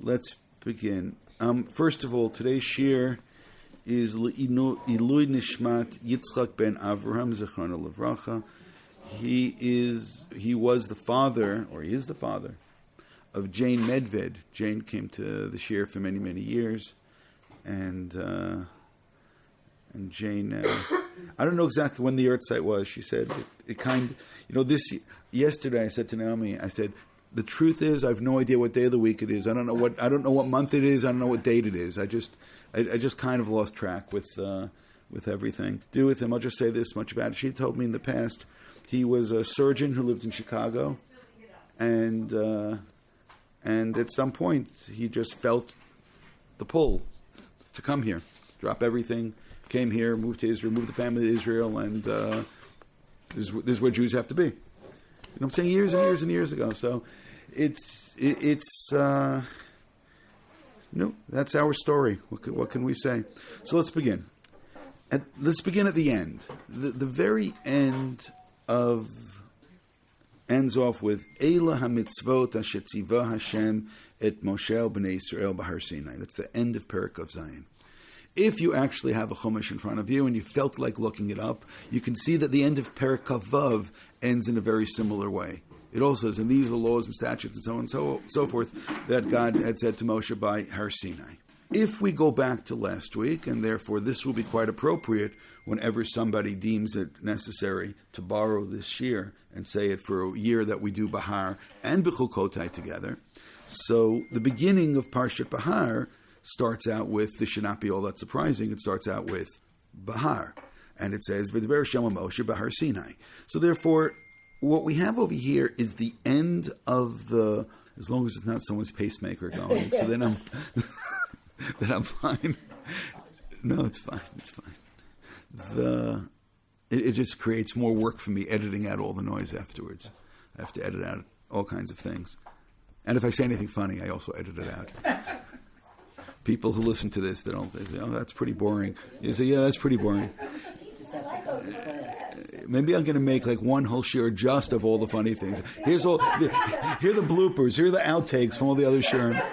Let's begin. First of all, today's shir is לעילוי נשמת Yitzchak ben Avraham זיכרונו לברכה. He is the father of Jane Medved. Jane came to the shir for many, many years, and Jane, I don't know exactly when the yurt site was. She said yesterday I said to Naomi, I said, the truth is I have no idea what day of the week it is. I don't know what month it is. I don't know what date it is. I just kind of lost track with everything. Do with him. I'll just say this much about it. She told me in the past he was a surgeon who lived in Chicago, and at some point he just felt the pull to come here, drop everything, came here, moved to Israel, moved the family to Israel, and this is where Jews have to be. You know what I'm saying? Years and years and years ago. So it's that's our story. What can we say? So let's begin. Let's begin at the end. The very end ends off with Eila hamitzvot asher tziva Hashem et Moshe b'nei Yisrael b'Har Sinai. That's the end of Perek of Zion. If you actually have a Chumash in front of you and you felt like looking it up, you can see that the end of Perek Vav ends in a very similar way. It also says, and these are laws and statutes and so on and so forth that God had said to Moshe by Har Sinai. If we go back to last week, and therefore this will be quite appropriate whenever somebody deems it necessary to borrow this year and say it for a year that we do Bahar and Bechukotai together. So the beginning of Parshat Bahar starts out with, this should not be all that surprising, it starts out with Bahar. And it says, V'diber Hashem Moshe Bahar Sinai. So therefore, what we have over here is the end of the, as long as it's not someone's pacemaker going, so then I'm fine. No, it's fine. It just creates more work for me editing out all the noise afterwards. I have to edit out all kinds of things. And if I say anything funny, I also edit it out. People who listen to this, they say, oh, that's pretty boring. You say, yeah, that's pretty boring. Maybe I'm going to make like one whole share just of all the funny things. Here are the bloopers. Here are the outtakes from all the other share.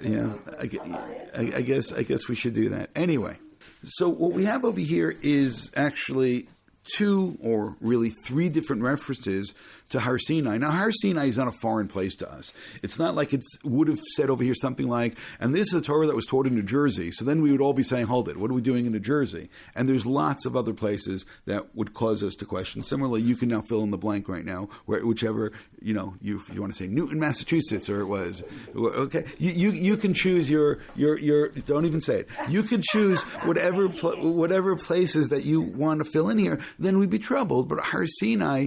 Yeah, I guess we should do that. Anyway, so what we have over here is actually two or really three different references to Har Sinai. Now, Har Sinai is not a foreign place to us. It's not like it would have said over here something like, and this is the Torah that was taught in New Jersey. So then we would all be saying, hold it, what are we doing in New Jersey? And there's lots of other places that would cause us to question. Similarly, you can now fill in the blank right now, whichever, you want to say Newton, Massachusetts, or it was. Okay, you can choose your don't even say it. You can choose whatever places that you want to fill in here. Then we'd be troubled. But Har Sinai,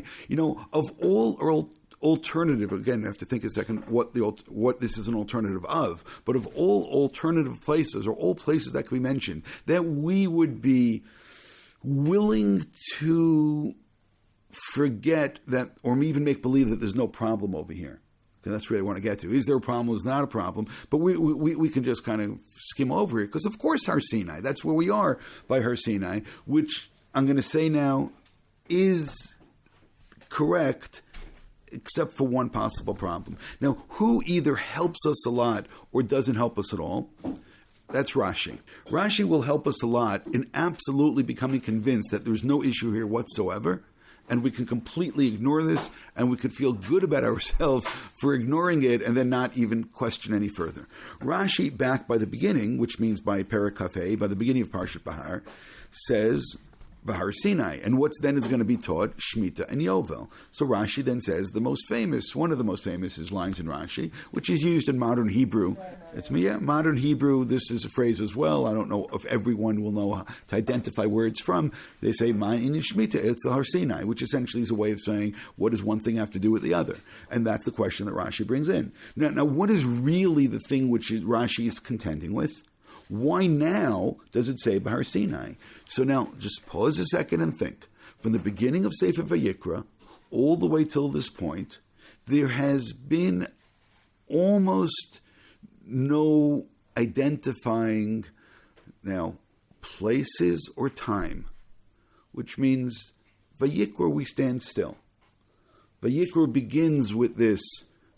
of all alternative, again, I have to think a second what this is an alternative of, but of all alternative places or all places that could be mentioned, that we would be willing to forget that, or even make believe that there's no problem over here. Okay, that's really what I want to get to. Is there a problem? Is not a problem? But we can just kind of skim over it, because of course Har Sinai, that's where we are by Har Sinai, which I'm going to say now is correct, except for one possible problem. Now, who either helps us a lot or doesn't help us at all? That's Rashi. Rashi will help us a lot in absolutely becoming convinced that there's no issue here whatsoever, and we can completely ignore this, and we could feel good about ourselves for ignoring it and then not even question any further. Rashi, back by the beginning, which means by Perek Kafei, by the beginning of Parshat Bahar, says Bahar Sinai, and what's then is going to be taught Shemitah and Yovel. So Rashi then says one of the most famous is lines in Rashi, which is used in modern Hebrew. Modern Hebrew. This is a phrase as well. I don't know if everyone will know how to identify where it's from. They say Ma'in in Shemitah. It's the Har Sinai, which essentially is a way of saying what does one thing have to do with the other, and that's the question that Rashi brings in. Now, what is really the thing which Rashi is contending with? Why now does it say Bahar Sinai? So now, just pause a second and think. From the beginning of Sefer Vayikra, all the way till this point, there has been almost no identifying now places or time, which means Vayikra we stand still. Vayikra begins with this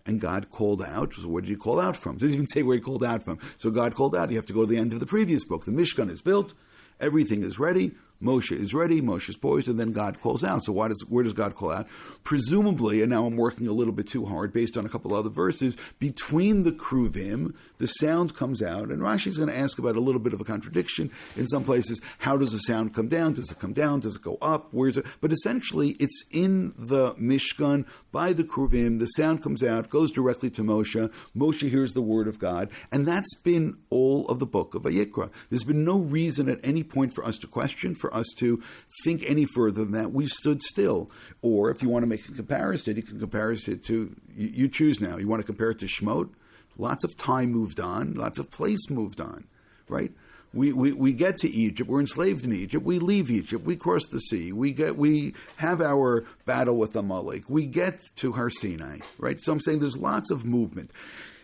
And God called out. So where did he call out from? It doesn't even say where he called out from. So God called out. You have to go to the end of the previous book. The Mishkan is built. Everything is ready. Moshe is ready. Moshe is poised. And then God calls out. So where does God call out? Presumably, and now I'm working a little bit too hard based on a couple other verses, between the Kruvim, the sound comes out. And Rashi's going to ask about a little bit of a contradiction in some places. How does the sound come down? Does it come down? Does it go up? Where is it? But essentially, it's in the Mishkan by the Kruvim. The sound comes out, goes directly to Moshe. Moshe hears the word of God. And that's been all of the book of Vayikra. There's been no reason at any point for us to question, for us to think any further than that. We stood still. Or if you want to make a comparison, you can compare it to, you choose now. You want to compare it to Shemot? Lots of time moved on. Lots of place moved on, right? We get to Egypt. We're enslaved in Egypt. We leave Egypt. We cross the sea. We have our battle with Amalek. We get to Har Sinai, right? So I'm saying there's lots of movement.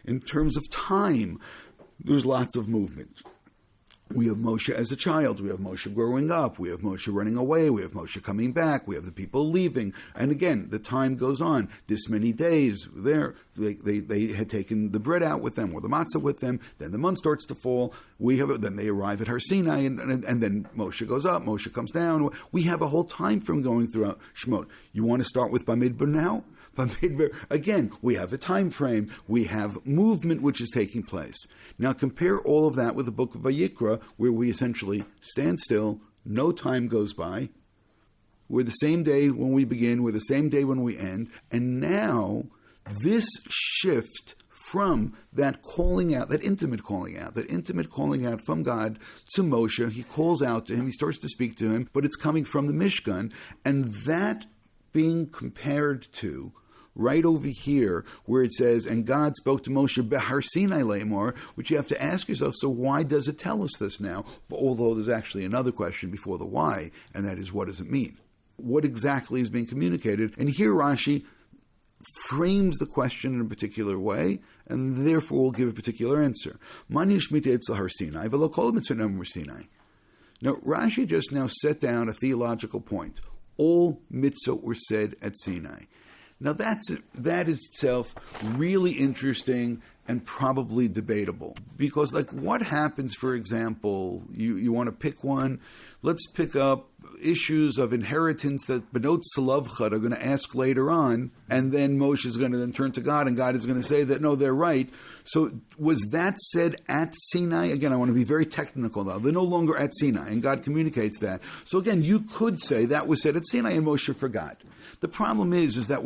In terms of time, there's lots of movement. We have Moshe as a child. We have Moshe growing up. We have Moshe running away. We have Moshe coming back. We have the people leaving. And again, the time goes on. This many days there, they had taken the bread out with them or the matzah with them. Then the month starts to fall. Then they arrive at Har Sinai, and then Moshe goes up. Moshe comes down. We have a whole time frame going throughout Shemot. You want to start with Bamidbar now? Again, we have a time frame. We have movement which is taking place. Now compare all of that with the book of Vayikra, where we essentially stand still, no time goes by. We're the same day when we begin, we're the same day when we end. And now this shift from that calling out, that intimate calling out from God to Moshe, he calls out to him, he starts to speak to him, but it's coming from the Mishkan, and that being compared to right over here, where it says, and God spoke to Moshe Behar Sinai Lamor, which you have to ask yourself, so why does it tell us this now? Although there's actually another question before the why, and that is, what does it mean? What exactly is being communicated? And here Rashi frames the question in a particular way, and therefore will give a particular answer. Mani Shmita Etzel Har Sinai, v'lo kol mitzvah Har Sinai. Now, Rashi just now set down a theological point. All mitzvot were said at Sinai. Now that is itself really interesting and probably debatable. Because what happens, for example, you want to pick one, let's pick up issues of inheritance that Benot Salavchad are going to ask later on, and then Moshe is going to then turn to God, and God is going to say that, no, they're right. So was that said at Sinai? Again, I want to be very technical now. They're no longer at Sinai, and God communicates that. So again, you could say that was said at Sinai and Moshe forgot. The problem is that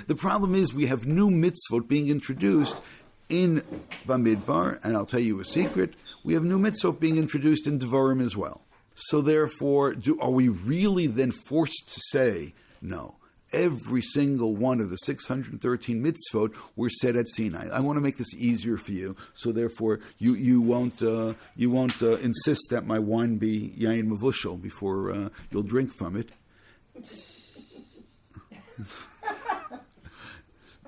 the problem is we have new mitzvot being introduced in Bamidbar, and I'll tell you a secret, we have new mitzvot being introduced in Devarim as well. So therefore, are we really then forced to say, no, every single one of the 613 mitzvot were said at Sinai? I want to make this easier for you, so therefore you won't insist that my wine be yain mavushal before you'll drink from it.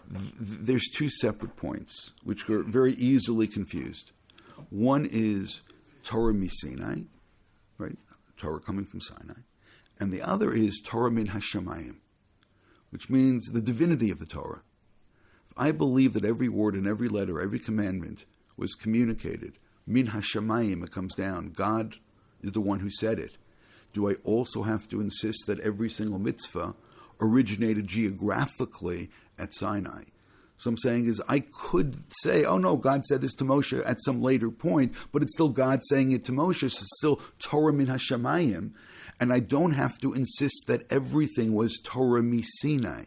There's two separate points which are very easily confused. One is Torah Sinai, right? Torah coming from Sinai. And the other is Torah min hashamayim, which means the divinity of the Torah. If I believe that every word and every letter, every commandment was communicated, min hashamayim, it comes down, God is the one who said it. Do I also have to insist that every single mitzvah originated geographically at Sinai? So I'm saying is, I could say, oh no, God said this to Moshe at some later point, but it's still God saying it to Moshe, so it's still Torah min hashamayim, and I don't have to insist that everything was Torah mi Sinai.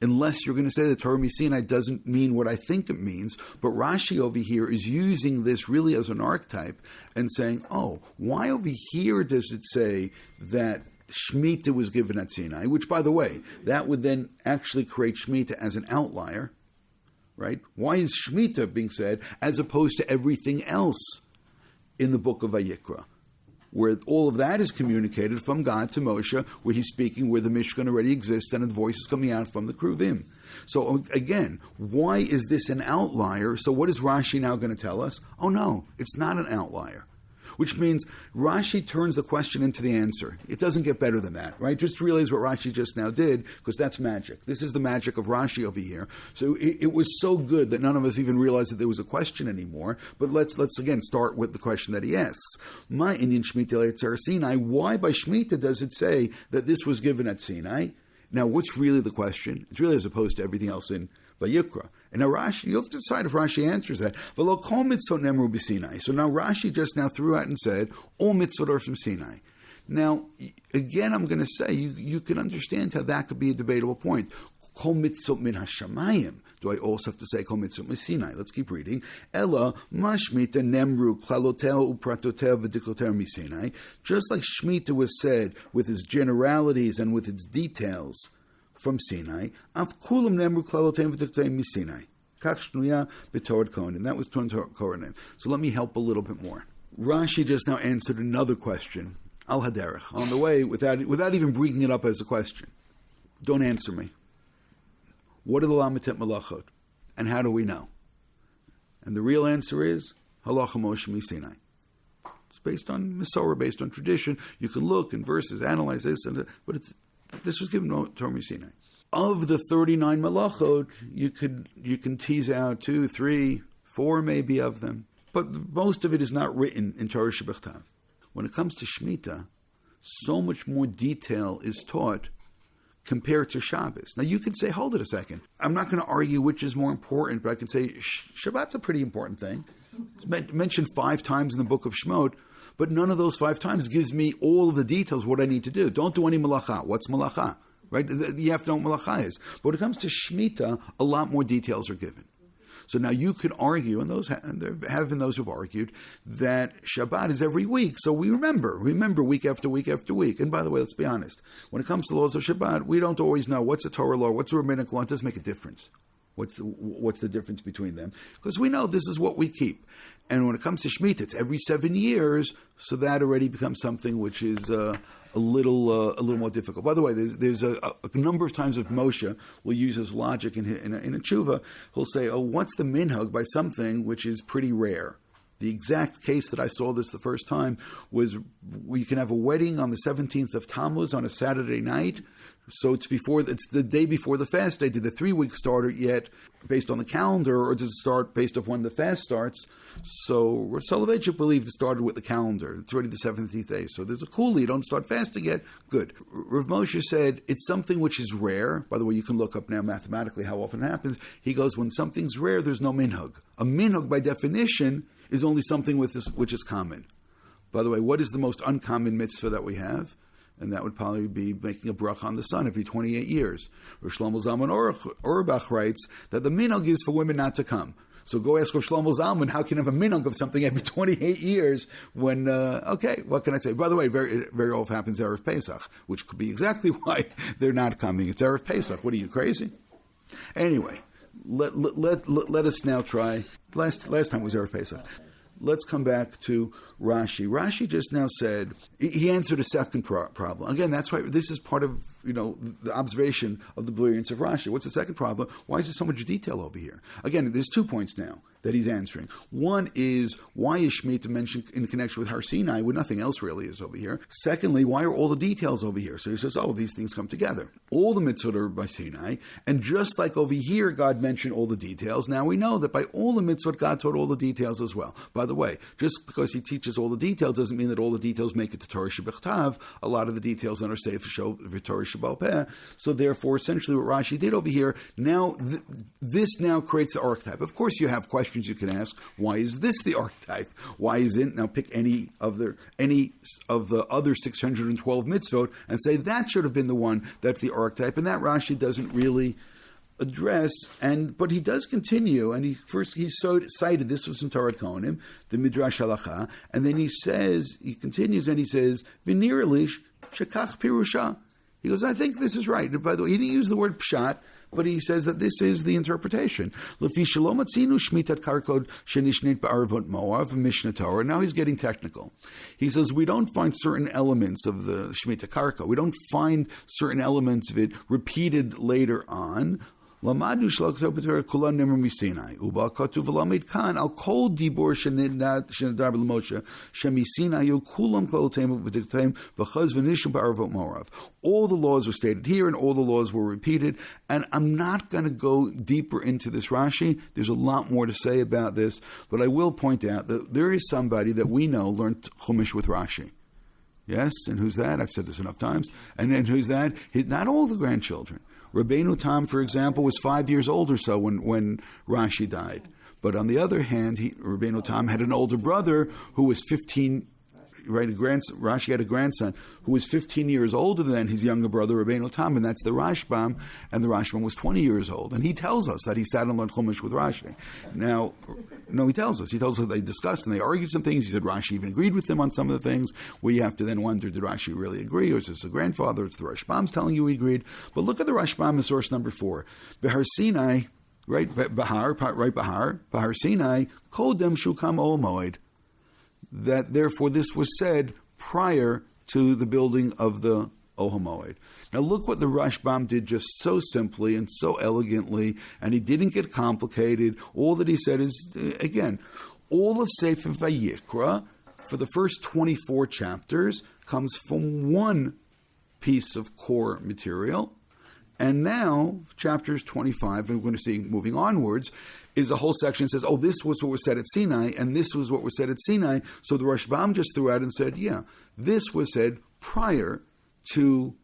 Unless you're going to say that Torah mi Sinai doesn't mean what I think it means, but Rashi over here is using this really as an archetype and saying, oh, why over here does it say that Shemitah was given at Sinai, which, by the way, that would then actually create Shemitah as an outlier, right? Why is Shemitah being said as opposed to everything else in the book of Vayikra, where all of that is communicated from God to Moshe, where he's speaking, where the Mishkan already exists, and the voice is coming out from the Kruvim. So again, why is this an outlier? So what is Rashi now going to tell us? Oh no, it's not an outlier. which means Rashi turns the question into the answer. It doesn't get better than that, right? Just realize what Rashi just now did, because that's magic. This is the magic of Rashi over here. So it was so good that none of us even realized that there was a question anymore. But let's again start with the question that he asks. Ma inyan Shemitah Yetzer Sinai? Why by Shemitah does it say that this was given at Sinai? Now, what's really the question? It's really as opposed to everything else in Vayikra. And now Rashi, you have to decide if Rashi answers that. V'lo kol mitzvot nemru b'Sinai. So now Rashi just now threw out and said, all mitzvot are from Sinai. Now, again, I'm going to say, you can understand how that could be a debatable point. Kol mitzvot min hashamayim. Do I also have to say kol mitzvot min Sinai? Let's keep reading. Ella ma shmita nemru klalotel upratotel v'dikotel mi Sinai. Just like Shemitah was said with its generalities and with its details from Sinai, av kulam nemru klalotel v'dikotel mi Sinai. Kach shnuya b'torah Kahn. And that was Torah Kahn. So let me help a little bit more. Rashi just now answered another question, al haderech, on the way, without even bringing it up as a question. Don't answer me. What are the Lamitet Malachot? And how do we know? And the real answer is Halacha Moshe Sinai. It's based on Masorah, based on tradition. You can look in verses, analyze this, but this was given Torah Sinai. Of the 39 Malachot, you can tease out 2, 3, 4 maybe of them, but most of it is not written in Torah Shebechtav. When it comes to Shemitah, so much more detail is taught compared to Shabbos. Now you could say, hold it a second. I'm not going to argue which is more important, but I can say Shabbat's a pretty important thing. It's mentioned 5 times in the book of Shemot, but none of those 5 times gives me all of the details what I need to do. Don't do any malacha. What's malacha? Right? You have to know what malacha is. But when it comes to Shemitah, a lot more details are given. So now you could argue, and there have been those who've argued, that Shabbat is every week. So we remember week after week after week. And by the way, let's be honest. When it comes to laws of Shabbat, we don't always know what's a Torah law, what's a rabbinic law. It doesn't make a difference. What's the difference between them? Because we know this is what we keep. And when it comes to Shemitah, it's every 7 years. So that already becomes something which is a little more difficult. By the way, there's a number of times if Moshe will use his logic in a tshuva, he'll say, oh, what's the minhag by something which is pretty rare? The exact case that I saw this the first time was you can have a wedding on the 17th of Tammuz on a Saturday night. So it's the day before the fast day. Did the 3 weeks start yet based on the calendar, or does it start based on when the fast starts? So Rav Soloveitchik believed it started with the calendar. It's already the 17th day. So there's a kuli. You don't start fasting yet. Good. Rav Moshe said it's something which is rare. By the way, you can look up now mathematically how often it happens. He goes, when something's rare, there's no minhag. A minhag, by definition, is only something which is common. By the way, what is the most uncommon mitzvah that we have? And that would probably be making a bracha on the sun every 28 years. Rosh Shlomo Zalman Auerbach writes that the minhag is for women not to come. So go ask Rosh Shlomo Zalman, how can you have a minhag of something every 28 years when, okay, what can I say? By the way, very, very often happens Erev Pesach, which could be exactly why they're not coming. It's Erev Pesach. What are you, crazy? Anyway, let us now try. Last time was Erev Pesach. Let's come back to Rashi. Rashi just now said, he answered a second problem. Again, that's why this is part of, the observation of the brilliance of Rashi. What's the second problem? Why is there so much detail over here? Again, there's 2 points now that he's answering. One is, why is Shemitah mentioned in connection with Har Sinai when nothing else really is over here? Secondly, why are all the details over here? So he says, these things come together. All the mitzvot are by Sinai, and just like over here God mentioned all the details, now we know that by all the mitzvot God taught all the details as well. By the way, just because he teaches all the details doesn't mean that all the details make it to Torah Shebechtav. A lot of the details that are saved for Torah Shebal Peh. So therefore, essentially what Rashi did over here, now this now creates the archetype. Of course you have questions you can ask. Why is this the archetype? Why isn't, now pick any of the other 612 mitzvot and say that should have been the one that's the archetype, and that Rashi doesn't really address, but he does continue, and he cited, this was in Torah Kahn, the Midrash Halacha, and then he continues and he says, V'niralish shekach pirusha. He goes, I think this is right. And by the way, he didn't use the word pshat, but he says that this is the interpretation. Now he's getting technical. He says, we don't find certain elements of the Shemitah Karka. We don't find certain elements of it repeated later on. Lamadu shalakto b'Torah kulan nemer misinai. Uba katuv v'lamed Kahn al kol dibor shenadar b'Moshe shemisinai yu kulam klolotem v'diktem v'chaz v'nishum ba'arvot morav. All the laws were stated here, and all the laws were repeated. And I'm not going to go deeper into this Rashi. There's a lot more to say about this, but I will point out that there is somebody that we know learned Chumash with Rashi. Yes, and who's that? I've said this enough times. And then who's that? Not all the grandchildren. Rabbeinu Tam, for example, was 5 years old or so when Rashi died. But on the other hand, Rabbeinu Tam had an older brother who was 15. Right, Rashi had a grandson who was 15 years older than his younger brother Rabbeinu Tam, and that's the Rashbam. And the Rashbam was 20 years old, and he tells us that he sat and learned Chumash with Rashi. Now, no, he tells us that they discussed and they argued some things. He said Rashi even agreed with him on some of the things. Where you have to then wonder, did Rashi really agree, or is this a grandfather? It's the Rashbam's telling you he agreed. But look at the Rashbam in source number 4, Behar Sinai, right? Bahar Sinai, Kodem Shukam Ol Moed. That therefore this was said prior to the building of the Ohamoid. Now look what the Rashbam did just so simply and so elegantly, and he didn't get complicated. All that he said is, again, all of Sefer Vayikra for the first 24 chapters comes from one piece of core material, and now chapters 25, and we're going to see moving onwards, is a whole section that says, oh, this was what was said at Sinai, and this was what was said at Sinai. So the Rashbam just threw out and said, yeah, this was said prior to,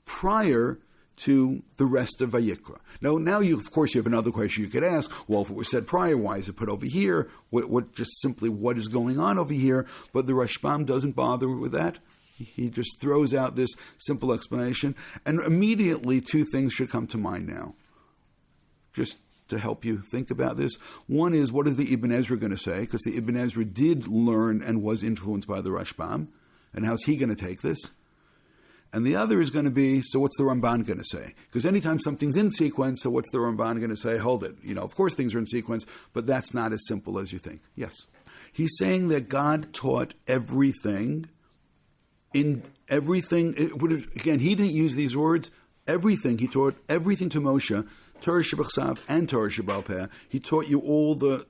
prior to the rest of Vayikra. Now you, of course, you have another question you could ask. Well, if it was said prior, why is it put over here? What is going on over here? But the Rashbam doesn't bother with that. He just throws out this simple explanation, and immediately two things should come to mind now. Just to help you think about this. One is, what is the Ibn Ezra going to say? Because the Ibn Ezra did learn and was influenced by the Rashbam. And how's he going to take this? And the other is going to be, so what's the Ramban going to say? Because anytime something's in sequence, so what's the Ramban going to say? Hold it. Of course things are in sequence, but that's not as simple as you think. Yes. He's saying that God taught everything in everything. Again, he didn't use these words. Everything. He taught everything to Moshe, Torah Shebachsav and Torah Shebal Peh. He taught you all the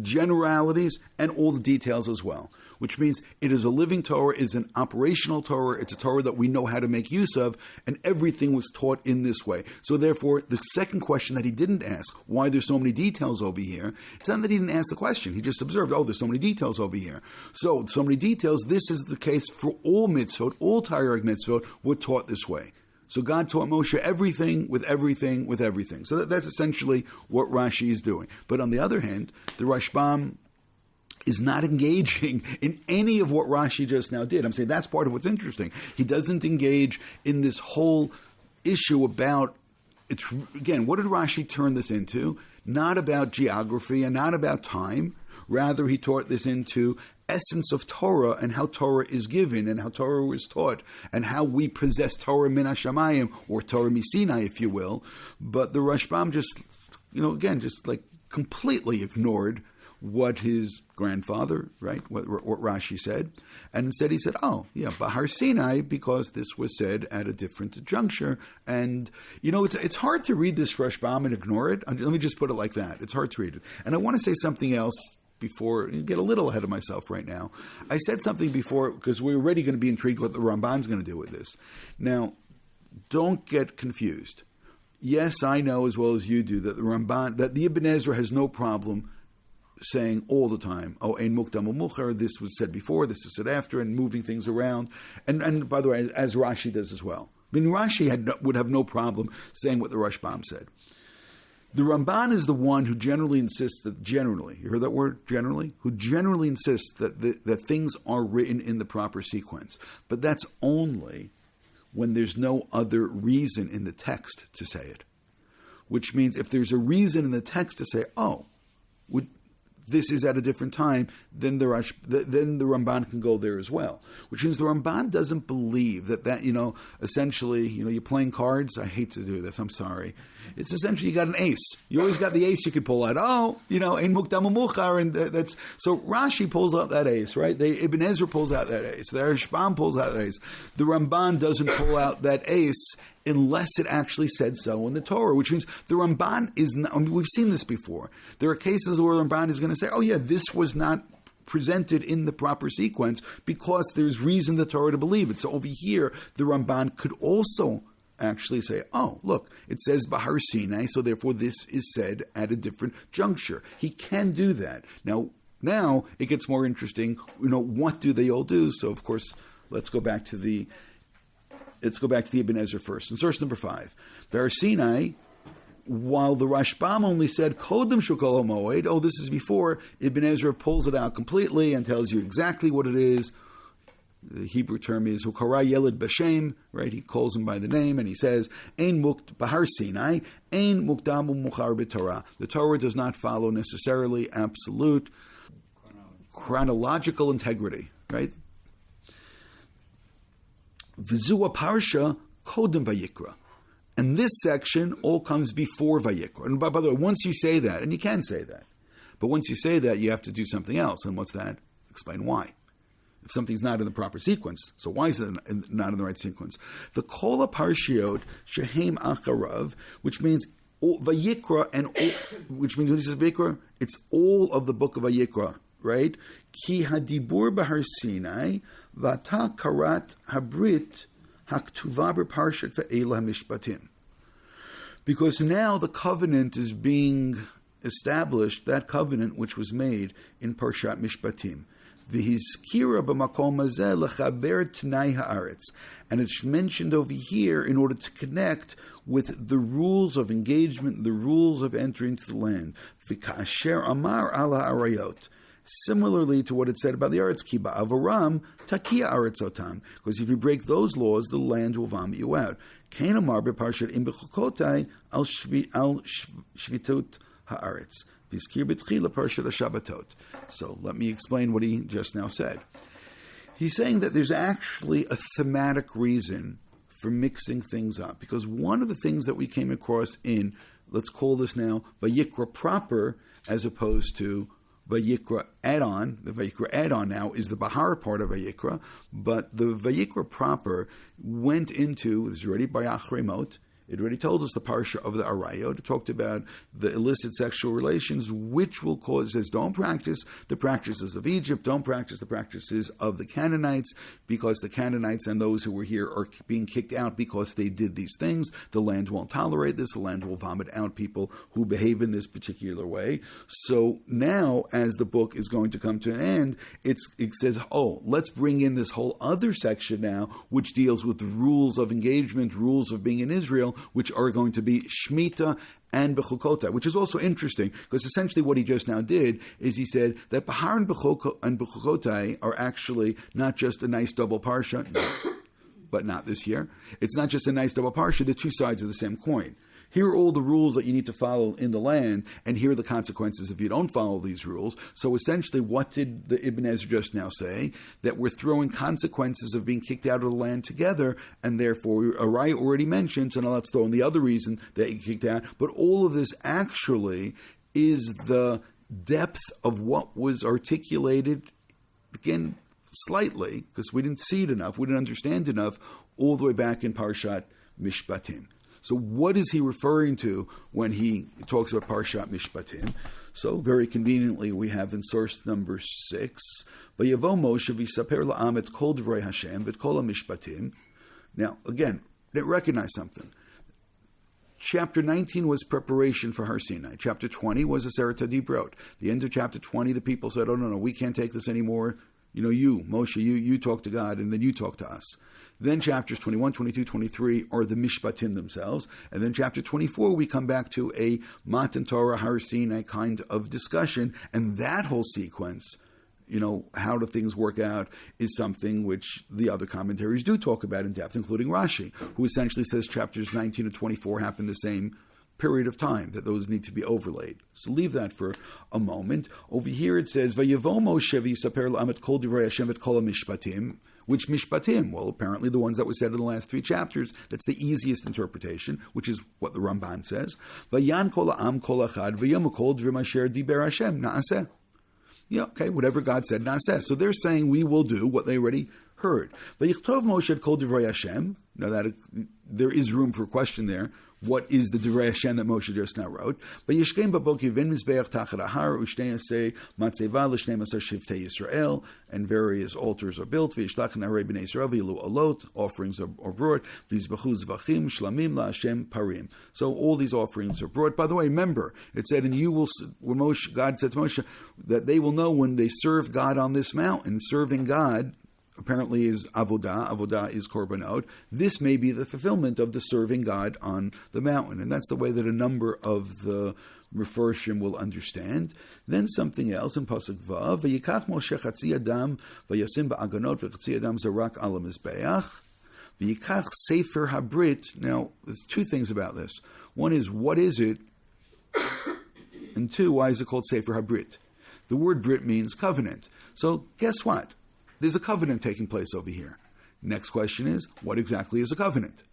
generalities and all the details as well, which means it is a living Torah, it's an operational Torah, it's a Torah that we know how to make use of, and everything was taught in this way. So therefore, the second question that he didn't ask, why there's so many details over here, it's not that he didn't ask the question, he just observed, there's so many details over here. So many details, this is the case for all mitzvot, all Torah mitzvot were taught this way. So God taught Moshe everything with everything with everything. So that's essentially what Rashi is doing. But on the other hand, the Rashbam is not engaging in any of what Rashi just now did. I'm saying that's part of what's interesting. He doesn't engage in this whole issue about, again, what did Rashi turn this into? Not about geography and not about time. Rather, he taught this into essence of Torah and how Torah is given and how Torah was taught and how we possess Torah min hashamayim, or Torah misinai, if you will. But the Rashbam just, just like completely ignored what his grandfather, right, what Rashi said. And instead he said, Bahar Sinai, because this was said at a different juncture. And, it's hard to read this Rashbam and ignore it. Let me just put it like that. It's hard to read it. And I want to say something else before, get a little ahead of myself right now. I said something before because we're already going to be intrigued what the Ramban's going to do with this. Now, don't get confused. Yes, I know as well as you do that the Ramban, that the Ibn Ezra has no problem saying all the time, ein mukdam u'muchar, this was said before, this was said after, and moving things around. And by the way, as Rashi does as well. Rashi would have no problem saying what the Rashbam said. The Ramban is the one who generally insists that you heard that word, generally? Who generally insists that things are written in the proper sequence. But that's only when there's no other reason in the text to say it. Which means if there's a reason in the text to say, this is at a different time, then the Ramban can go there as well. Which means the Ramban doesn't believe that essentially, you're playing cards. I hate to do this, I'm sorry. It's essentially you got an ace. You always got the ace you could pull out. Ein mukdam u'muchar, and that's so. Rashi pulls out that ace, right? Ibn Ezra pulls out that ace. The Rashbam pulls out that ace. The Ramban doesn't pull out that ace unless it actually said so in the Torah, which means the Ramban is not. We've seen this before. There are cases where the Ramban is going to say, "Oh yeah, this was not presented in the proper sequence because there's reason the Torah to believe it." So over here, the Ramban could also actually say, "Oh, look, it says Bahar Sinai, so therefore this is said at a different juncture." He can do that. Now it gets more interesting. What do they all do? So of course, let's go back to the Ibn Ezra first. In source number 5, Bahar Sinai, while the Rashbam only said Kodem Shukol HaMoed, this is before, Ibn Ezra pulls it out completely and tells you exactly what it is. The Hebrew term is Hukara Yeled B'Shem, right? He calls him by the name and he says, Ein Mukt Bahar Sinai, Ein Mukdamu Muchar b'Torah. The Torah does not follow necessarily absolute chronological integrity, right? V'zu Parsha Kodem Vayikra. And this section all comes before Vayikra. And by the way, once you say that, and you can say that, but once you say that, you have to do something else. And what's that? Explain why. If something's not in the proper sequence, so why is it not in the right sequence? The Kol Parshiot Shehem Acharav, which means Vayikra, which means when he says Vayikra, it's all of the book of Vayikra, right? Ki hadibur Bahar Sinai vata karat habrit haktuva b'Parshat ve'ela mishpatim. Because now the covenant is being established, that covenant which was made in Parshat Mishpatim. V'hizkira b'makom hazeh lechaber t'nai haaretz. And it's mentioned over here in order to connect with the rules of engagement, the rules of entering into the land. V'ka'asher amar ala arayot. Similarly to what it said about the Aretz, Ki ba'avaram takia aretzotam. Because if you break those laws, the land will vomit you out. Kain amar beParshat im Bechukotai al shvitut haaretz. V'izkir b'tchila Parshat HaShabbatot. So let me explain what he just now said. He's saying that there's actually a thematic reason for mixing things up. Because one of the things that we came across in, let's call this now Vayikra proper, as opposed to Vayikra add-on. The Vayikra add-on now is the Bahar part of Vayikra, but the Vayikra proper went into, this is already by Achremot, it already told us the Parsha of the Arayot. It talked about the illicit sexual relations, which will cause, it says, don't practice the practices of Egypt, don't practice the practices of the Canaanites, because the Canaanites and those who were here are being kicked out because they did these things. The land won't tolerate this. The land will vomit out people who behave in this particular way. So now, as the book is going to come to an end, it says, let's bring in this whole other section now, which deals with the rules of engagement, rules of being in Israel, which are going to be Shemitah and Bechukotai, which is also interesting, because essentially what he just now did is he said that Bahar and Bechukotai are actually not just a nice double Parsha, but not this year. It's not just a nice double Parsha, they're two sides of the same coin. Here are all the rules that you need to follow in the land, and here are the consequences if you don't follow these rules. So essentially, what did the Ibn Ezra just now say? That we're throwing consequences of being kicked out of the land together, and therefore, Arai already mentioned, so now let's throw in the other reason that you kicked out. But all of this actually is the depth of what was articulated, again, slightly, because we didn't see it enough, we didn't understand enough, all the way back in Parshat Mishpatim. So what is he referring to when he talks about Parshat Mishpatim? So very conveniently, we have in source number 6, Vayavo Moshe v'yisaper la'am et kol divrei Hashem v'et kol ha'mishpatim. Now, again, recognize something. Chapter 19 was preparation for Har Sinai. Chapter 20 was a Aseret HaDibrot. The end of chapter 20, the people said, no, we can't take this anymore. You, Moshe, you talk to God, and then you talk to us. Then chapters 21, 22, 23 are the Mishpatim themselves. And then chapter 24, we come back to a Matan Torah, Har Sinai kind of discussion. And that whole sequence, how do things work out, is something which the other commentaries do talk about in depth, including Rashi, who essentially says chapters 19 to 24 happen the same period of time that those need to be overlaid. So leave that for a moment. Over here it says, Vayavo Moshe v'yisaper la'am et kol divrei Hashem et kol ha'mishpatim. Which mishpatim? Well, apparently the ones that were said in the last 3 chapters. That's the easiest interpretation, which is what the Ramban says. Vayan kol ha'am kol achad v'yom kol dvrim asher diber Hashem na'aseh. Yeah, okay, whatever God said, na'aseh. So they're saying we will do what they already heard. Vayichtov Moshe et kol divrei Hashem. Now that there is room for a question there. What is the Divrei Hashem that Moshe just now wrote? Vayishkem baboki v'en mizbeach tachat ahar u'shnei aseh matzeva l'shnei asar shivtei Yisrael, and various altars are built. V'yishlach na'arei b'nei Yisrael v'yilu alot, offerings are brought. V'yizbachu zvachim shlamim la'Hashem parim. So all these offerings are brought. By the way, remember, it said, and you will, when Moshe, God said to Moshe, that they will know when they serve God on this mountain. Serving God apparently is avodah. Avodah is korbanot. This may be the fulfillment of the serving God on the mountain. And that's the way that a number of the Mefarshim will understand. Then something else in Pasuk Vav. V'yikach Moshe chatzi adam v'yasim ba'aganot v'chatzi adam zarak ala mizbeach. V'yikach sefer habrit. Now, there's 2 things about this. One is, what is it? And 2, why is it called sefer habrit? The word brit means covenant. So guess what? There's a covenant taking place over here. Next question is, what exactly is a covenant?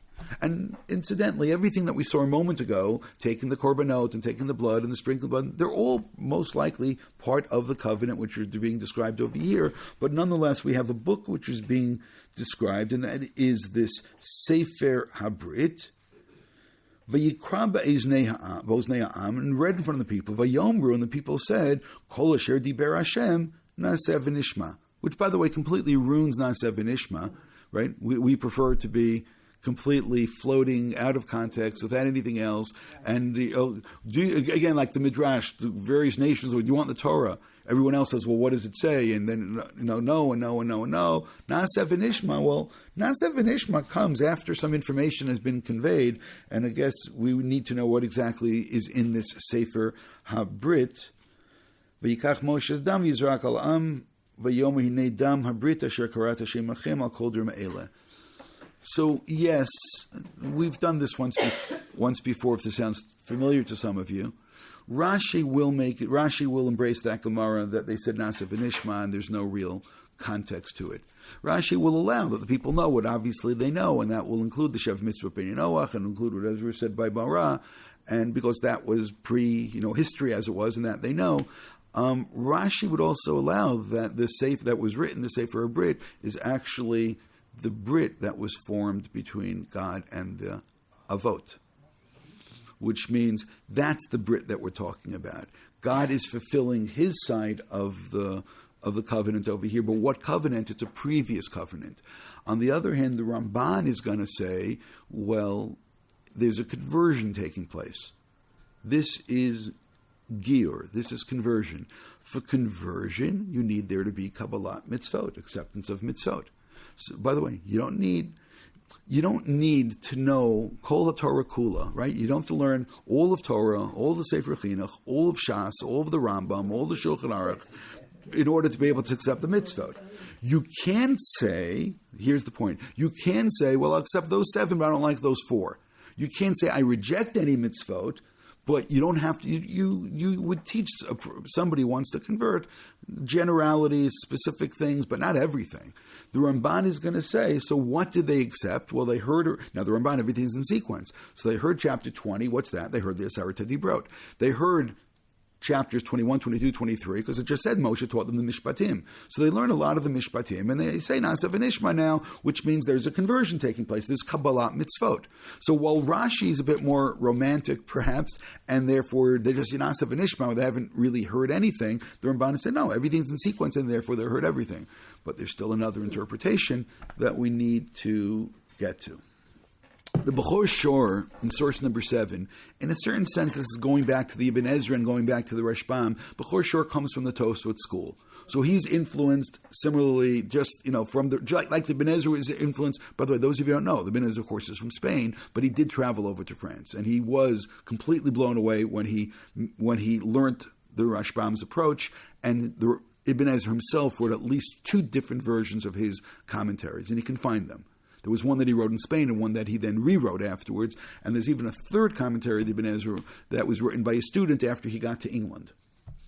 And incidentally, everything that we saw a moment ago, taking the korbanot and taking the blood and the sprinkled blood, they're all most likely part of the covenant which is being described over here. But nonetheless, we have a book which is being described, and that is this Sefer HaBrit, Vayikra ba'oznei ha'am, and read in front of the people, Vayomru, and the people said, Kol asher diber Hashem, na'aseh v'nishma. Which, by the way, completely ruins Na'aseh v'nishma, right? We prefer it to be completely floating out of context without anything else. And again, like the Midrash, the various nations, do you want the Torah? Everyone else says, well, what does it say? And then, no, and no. Na'aseh v'nishma, well, Na'aseh v'nishma comes after some information has been conveyed. And I guess we need to know what exactly is in this Sefer HaBrit. V'yikach Moshe dam yizrak al am, so yes, we've done this once before, if this sounds familiar to some of you. Rashi will embrace that Gemara that they said Na'aseh v'nishma and there's no real context to it. Rashi will allow that the people know what obviously they know, and that will include the Shev Mitzvah B'nei Noach and include what Ezra said by Bara, and because that was history as it was, and that they know. Rashi would also allow that the Sefer that was written, the Sefer Brit, is actually the Brit that was formed between God and the Avot, which means that's the Brit that we're talking about. God is fulfilling His side of the covenant over here, but what covenant? It's a previous covenant. On the other hand, the Ramban is going to say, well, there's a conversion taking place. This is Giyur. This is conversion. For conversion, you need there to be Kabbalat mitzvot, acceptance of mitzvot. So, by the way, you don't need to know Kol HaTorah Kula, right? You don't have to learn all of Torah, all of the Sefer Chinuch, all of Shas, all of the Rambam, all of the Shulchan Aruch, in order to be able to accept the mitzvot. You can say, here's the point, you can say, well, I'll accept those 7, but I don't like those 4. You can't say, I reject any mitzvot, but you don't have to, you would teach somebody who wants to convert generalities, specific things, but not everything. The Ramban is going to say, so what did they accept? Well, they heard, now the Ramban, everything's in sequence. So they heard chapter 20, what's that? They heard the Aseret HaDibrot. They heard chapters 21, 22, 23, because it just said Moshe taught them the Mishpatim. So they learn a lot of the Mishpatim, and they say Na'aseh v'nishma now, which means there's a conversion taking place. There's Kabbalat mitzvot. So while Rashi is a bit more romantic, perhaps, and therefore they just Na'aseh v'nishma, they haven't really heard anything, the Ramban said, no, everything's in sequence, and therefore they heard everything. But there's still another interpretation that we need to get to. The Bechor Shor, in source number 7, in a certain sense, this is going back to the Ibn Ezra and going back to the Rashbam. Bechor Shor comes from the Tosfot school. So he's influenced similarly, from like the Ibn Ezra is influenced. By the way, those of you who don't know, the Ibn Ezra, of course, is from Spain, but he did travel over to France. And he was completely blown away when he learnt the Rashbam's approach. And Ibn Ezra himself wrote at least 2 different versions of his commentaries, and you can find them. There was one that he wrote in Spain and one that he then rewrote afterwards. And there's even a third commentary of the Ibn Ezra that was written by a student after he got to England.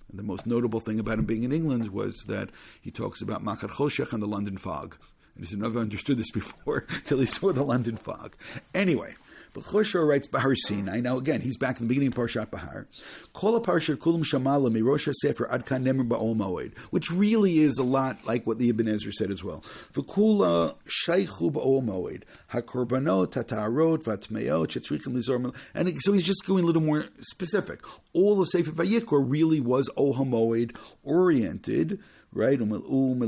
And the most notable thing about him being in England was that he talks about Makat Choshech and the London fog. And he said, never understood this before till he saw the London fog. Anyway, but Choshech writes Bahar Sinai. Now again, he's back in the beginning of Parshat Bahar. Kol Parshat Kulam Shamala Mirosha Sefer Adkan Nemer Ba'ol Moed, which really is a lot like what the Ibn Ezra said as well. V'kula Shaychu Ba'ol Moed HaKorbanot HaTa'arot VaTmeot Shetzrichim Lizor. And so he's just going a little more specific. All the Sefer Vayikra really was Ol HaMoed oriented, right? And so on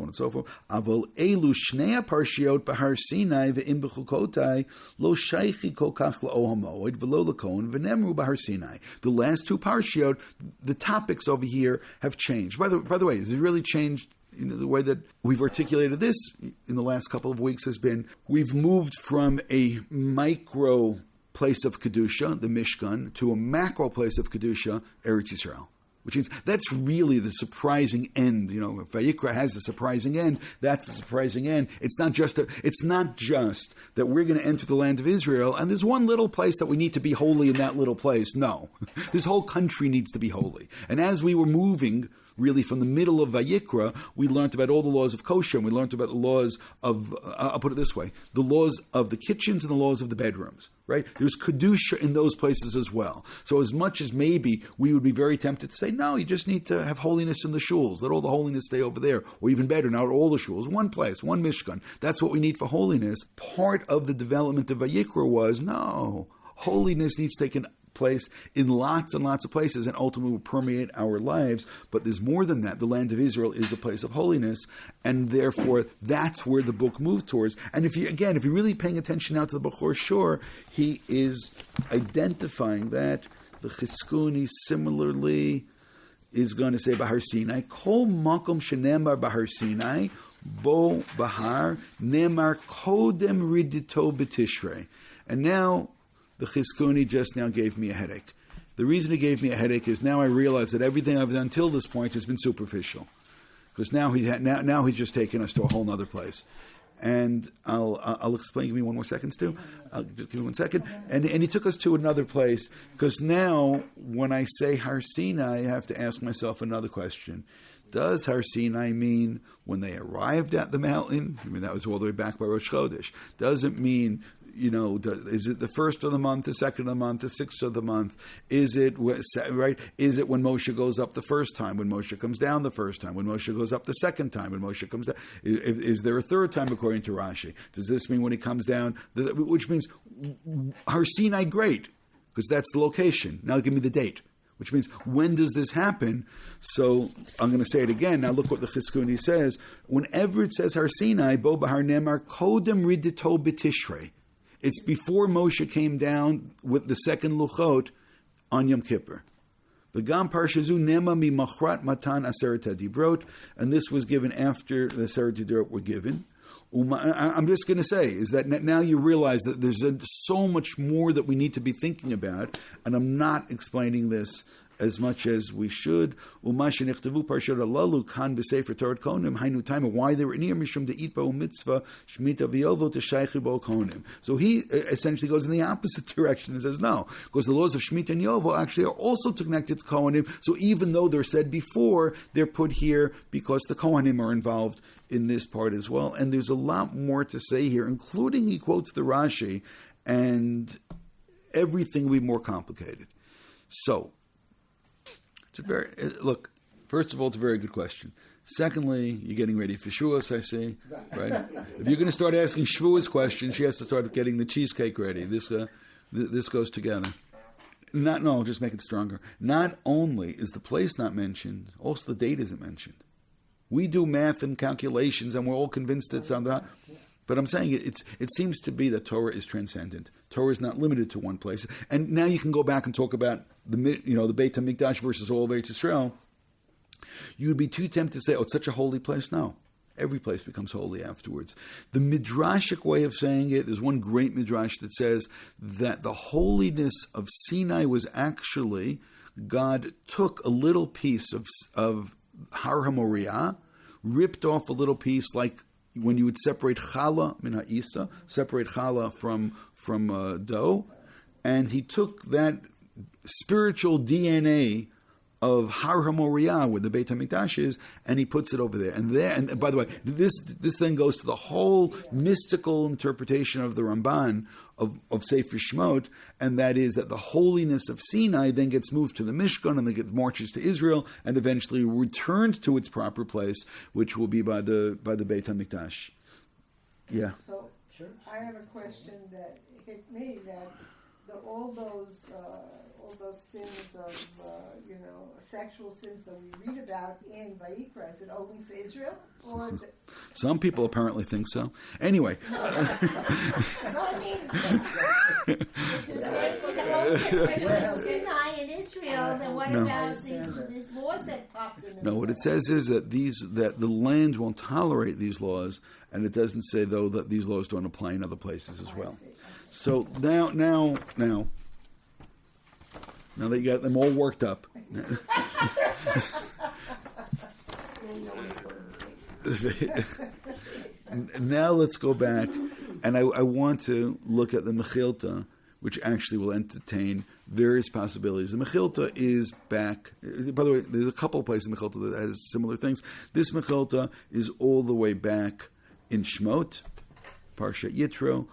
and so forth. Aval elu shnei parshiot Bahar Sinai ve'im Bechukotai lo shaychi kol kach la'ol hamoed v'lo l'kohen v'nemru Bahar Sinai. The last two parshiot, the topics over here have changed. By the way, has it really changed? The way that we've articulated this in the last couple of weeks has been, we've moved from a micro place of Kedusha, the Mishkan, to a macro place of Kedusha, Eretz Yisrael. Which means that's really the surprising end. If Vayikra has a surprising end, that's the surprising end. It's not just that we're going to enter the land of Israel and there's one little place that we need to be holy in that little place. No. This whole country needs to be holy. And as we were moving really from the middle of Vayikra, we learned about all the laws of kosher, and we learned about the laws of, I'll put it this way, the laws of the kitchens and the laws of the bedrooms, right? There's Kedusha in those places as well. So as much as maybe we would be very tempted to say, no, you just need to have holiness in the shuls, let all the holiness stay over there, or even better, not all the shuls, one place, one mishkan, that's what we need for holiness. Part of the development of Vayikra was, no, holiness needs to take place in lots and lots of places and ultimately will permeate our lives. But there's more than that. The land of Israel is a place of holiness, and therefore that's where the book moved towards. And if you're really paying attention now to the Bechor Shor, he is identifying that. The Chizkuni similarly is going to say Bahar Sinai, Kol Makom Shenemar Bahar Sinai, Bo Bahar Nemar Kodem Ridito B'Tishrei. And now the Chizkuni just now gave me a headache. The reason he gave me a headache is now I realize that everything I've done until this point has been superficial. Because now he's just taken us to a whole other place. And I'll explain. Give me one more second, Stu. Give me 1 second. And he took us to another place. Because now, when I say Har Sinai, I have to ask myself another question. Does Har Sinai mean when they arrived at the mountain? I mean, that was all the way back by Rosh Chodesh. Does it mean, is it the first of the month, the second of the month, the sixth of the month? Is it right? Is it when Moshe goes up the first time? When Moshe comes down the first time? When Moshe goes up the second time? When Moshe comes down? Is there a third time according to Rashi? Does this mean when he comes down? Which means Har Sinai, great, because that's the location. Now give me the date. Which means, when does this happen? So, I'm going to say it again. Now look what the Chizkuni says. Whenever it says Har Sinai, Bo Bahar Nemar, Kodem Ridito B'Tishrei. It's before Moshe came down with the second Luchot on Yom Kippur. V'gam Parshazu Nema Mimachrat Matan Aseret HaDibrot. And this was given after the Aseret HaDibrot were given. I'm just going to say is that now you realize that there's so much more that we need to be thinking about, and I'm not explaining this as much as we should. Why they were near mishum de'it bo mitzvah shmita v'yovo t'shaychi bo konim. So he essentially goes in the opposite direction and says no, because the laws of shmita and yovo actually are also connected to kohanim. So even though they're said before, they're put here because the kohanim are involved in this part as well. And there's a lot more to say here, including he quotes the Rashi, and everything will be more complicated. So, first of all, it's a very good question. Secondly, you're getting ready for Shavuos, I see, right? If you're going to start asking Shavuos questions, she has to start getting the cheesecake ready. This goes together. Just make it stronger. Not only is the place not mentioned, also the date isn't mentioned. We do math and calculations, and we're all convinced it's on that. But I'm saying it seems to be that Torah is transcendent. Torah is not limited to one place. And now you can go back and talk about the Beit HaMikdash versus all of Eretz Yisrael. You would be too tempted to say, it's such a holy place. No. Every place becomes holy afterwards. The Midrashic way of saying it, there's one great Midrash that says that the holiness of Sinai was actually, God took a little piece of Har HaMoriah, ripped off a little piece like when you would separate challah min ha'isa, separate challah from dough, and he took that spiritual DNA of Har HaMoriah, where the Beit HaMikdash is, and he puts it over there. And by the way, this then goes to the whole mystical interpretation of the Ramban of Sefer Shemot, and that is that the holiness of Sinai then gets moved to the Mishkan, and then it marches to Israel, and eventually returned to its proper place, which will be by the Beit HaMikdash. Yeah. So I have a question that hit me, that all those sins of sexual sins that we read about in Vayikra, is it only for Israel, or is it? Some people apparently think so. Anyway. Sinai in Israel, then what about these laws that popped in? No, what it says is that that the land won't tolerate these laws, and it doesn't say though that these laws don't apply in other places as well. So now that you got them all worked up. Now let's go back, and I want to look at the Mechilta, which actually will entertain various possibilities. The Mechilta is back. By the way, there's a couple of places in Mechilta that has similar things. This Mechilta is all the way back in Shemot, Parshat Yitro,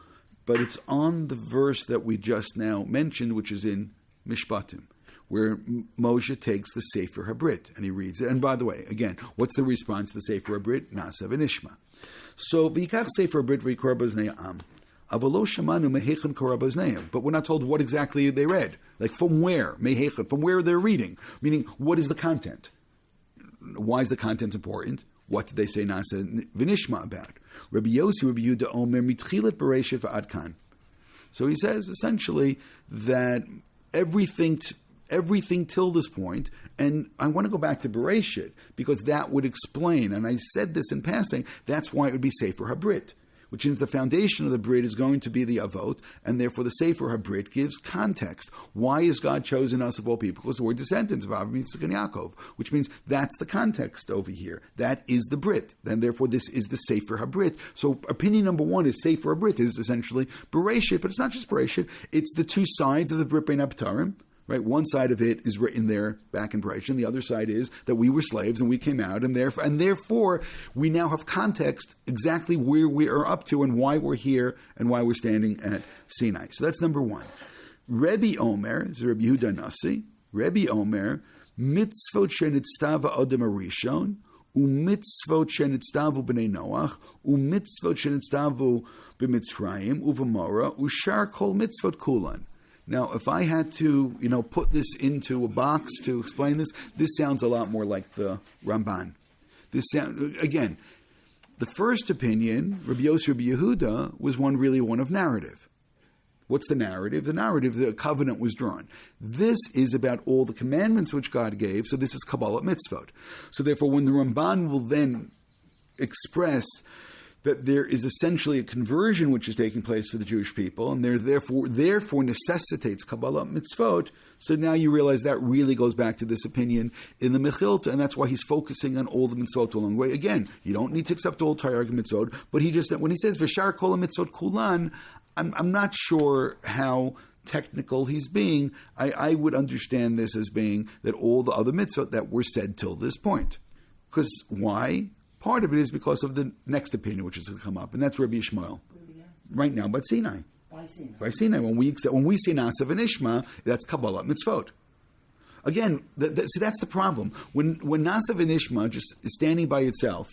but it's on the verse that we just now mentioned, which is in Mishpatim, where Moshe takes the Sefer HaBrit and he reads it. And by the way, again, what's the response to the Sefer HaBrit? Nasa v'nishma. So, v'yikach Sefer HaBrit v'yikor b'znei am. Avalo shamanu mehechan korah b'zneiim. But we're not told what exactly they read. Like from where? Mehechan. From where they're reading. Meaning, what is the content? Why is the content important? What did they say Nasa v'nishma about? Rabbi Yossi, Rabbi Yehuda Omer, mitchilat b'reishit v'ad Kahn. So he says, essentially, that everything till this point, and I want to go back to Bereshit, because that would explain, and I said this in passing, that's why it would be Sefer HaBrit, which means the foundation of the Brit is going to be the Avot, and therefore the Sefer HaBrit gives context. Why has God chosen us of all people? Because we're descendants of Avraham, Yitzchak, and Yaakov, which means that's the context over here. That is the Brit. Then therefore this is the Sefer HaBrit. So opinion number one is Sefer HaBrit is essentially Bereshit, but it's not just Bereshit, it's the two sides of the Brit Bein HaPtarim. Right, one side of it is written there back in Bereshit, and the other side is that we were slaves and we came out, and therefore we now have context exactly where we are up to and why we're here and why we're standing at Sinai. So that's number one. Rebbe Omer, this is Rabbi Yehuda Nasi. Rebbe Omer, mitzvot shenitztava Adam Arishon, umitzvot shenitztavu b'nei Noach, umitzvot shenitztavu b'Mitzrayim, uvamora, ushar kol mitzvot kulan. Now, if I had to, put this into a box to explain this sounds a lot more like the Ramban. Again, the first opinion, Rabbi Yossi, Rabbi Yehuda, was one of narrative. What's the narrative? The narrative, the covenant was drawn. This is about all the commandments which God gave, so this is Kabbalah Mitzvot. So therefore, when the Ramban will then express that there is essentially a conversion which is taking place for the Jewish people, and therefore necessitates Kabbalah Mitzvot. So now you realize that really goes back to this opinion in the Mechilta, and that's why he's focusing on all the Mitzvot along the way. Again, you don't need to accept all Torah Mitzvot, but when he says V'shar kol Mitzvot kulan, I'm not sure how technical he's being. I would understand this as being that all the other Mitzvot that were said till this point. Because why? Part of it is because of the next opinion, which is going to come up, and that's Rabbi Yishmael. Right now, but Sinai. By Sinai. When we say Nasa v'nishma, that's Kabbalah Mitzvot. Again, see, that's the problem. When Nasa v'nishma just is standing by itself,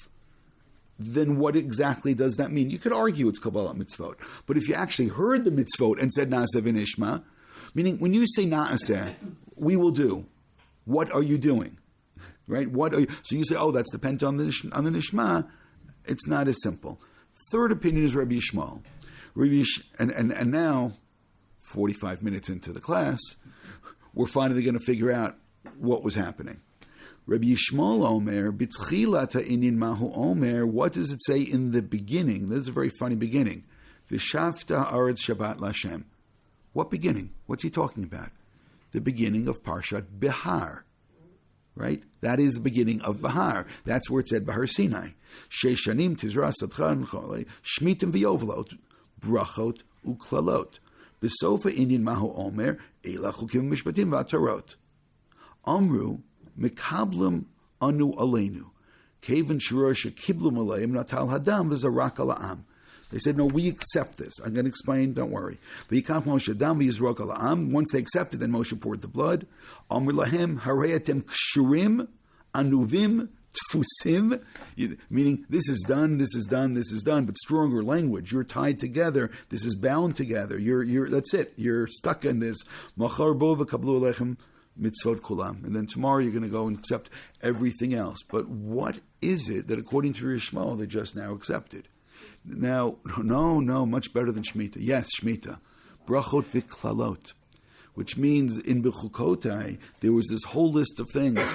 then what exactly does that mean? You could argue it's Kabbalah Mitzvot. But if you actually heard the Mitzvot and said Nasa v'nishma, meaning when you say Na'aseh, we will do, what are you doing? Right? So you say, that's dependent on the Nishma. It's not as simple. Third opinion is Rabbi Yishmael. And now, 45 minutes into the class, we're finally going to figure out what was happening. Rabbi Yishmael Omer, B'tchilata inyan mahu Omer, what does it say in the beginning? This is a very funny beginning. V'shavta aretz Shabbat Lashem. What beginning? What's he talking about? The beginning of Parshat Behar. right? That is the beginning of Bahar. That's where it said Bahar Sinai. Sheishanim tizra sadchan chole shmitim v'yovelot brachot uklalot. Besofa Indian mahu omer elach ukim mishpatim v'atarot. Amru mikablim anu aleinu kevan shurah shekiblu aleim natal hadam v'zarak ala'am. They said, no, we accept this. I'm going to explain, don't worry. Once they accepted, then Moshe poured the blood. Amr lahem hareyatem kshurim anuvim tfusim, meaning this is done, this is done, this is done, but stronger language. You're tied together. This is bound together. You're that's it. You're stuck in this. Machar bo v'kablu alechem mitzvot kulam. And then tomorrow you're going to go and accept everything else. But what is it that according to Yishmael they just now accepted? Now, no, much better than Shemitah. Yes, Shemitah. Brachot v'klalot, which means in Bechukotai, there was this whole list of things.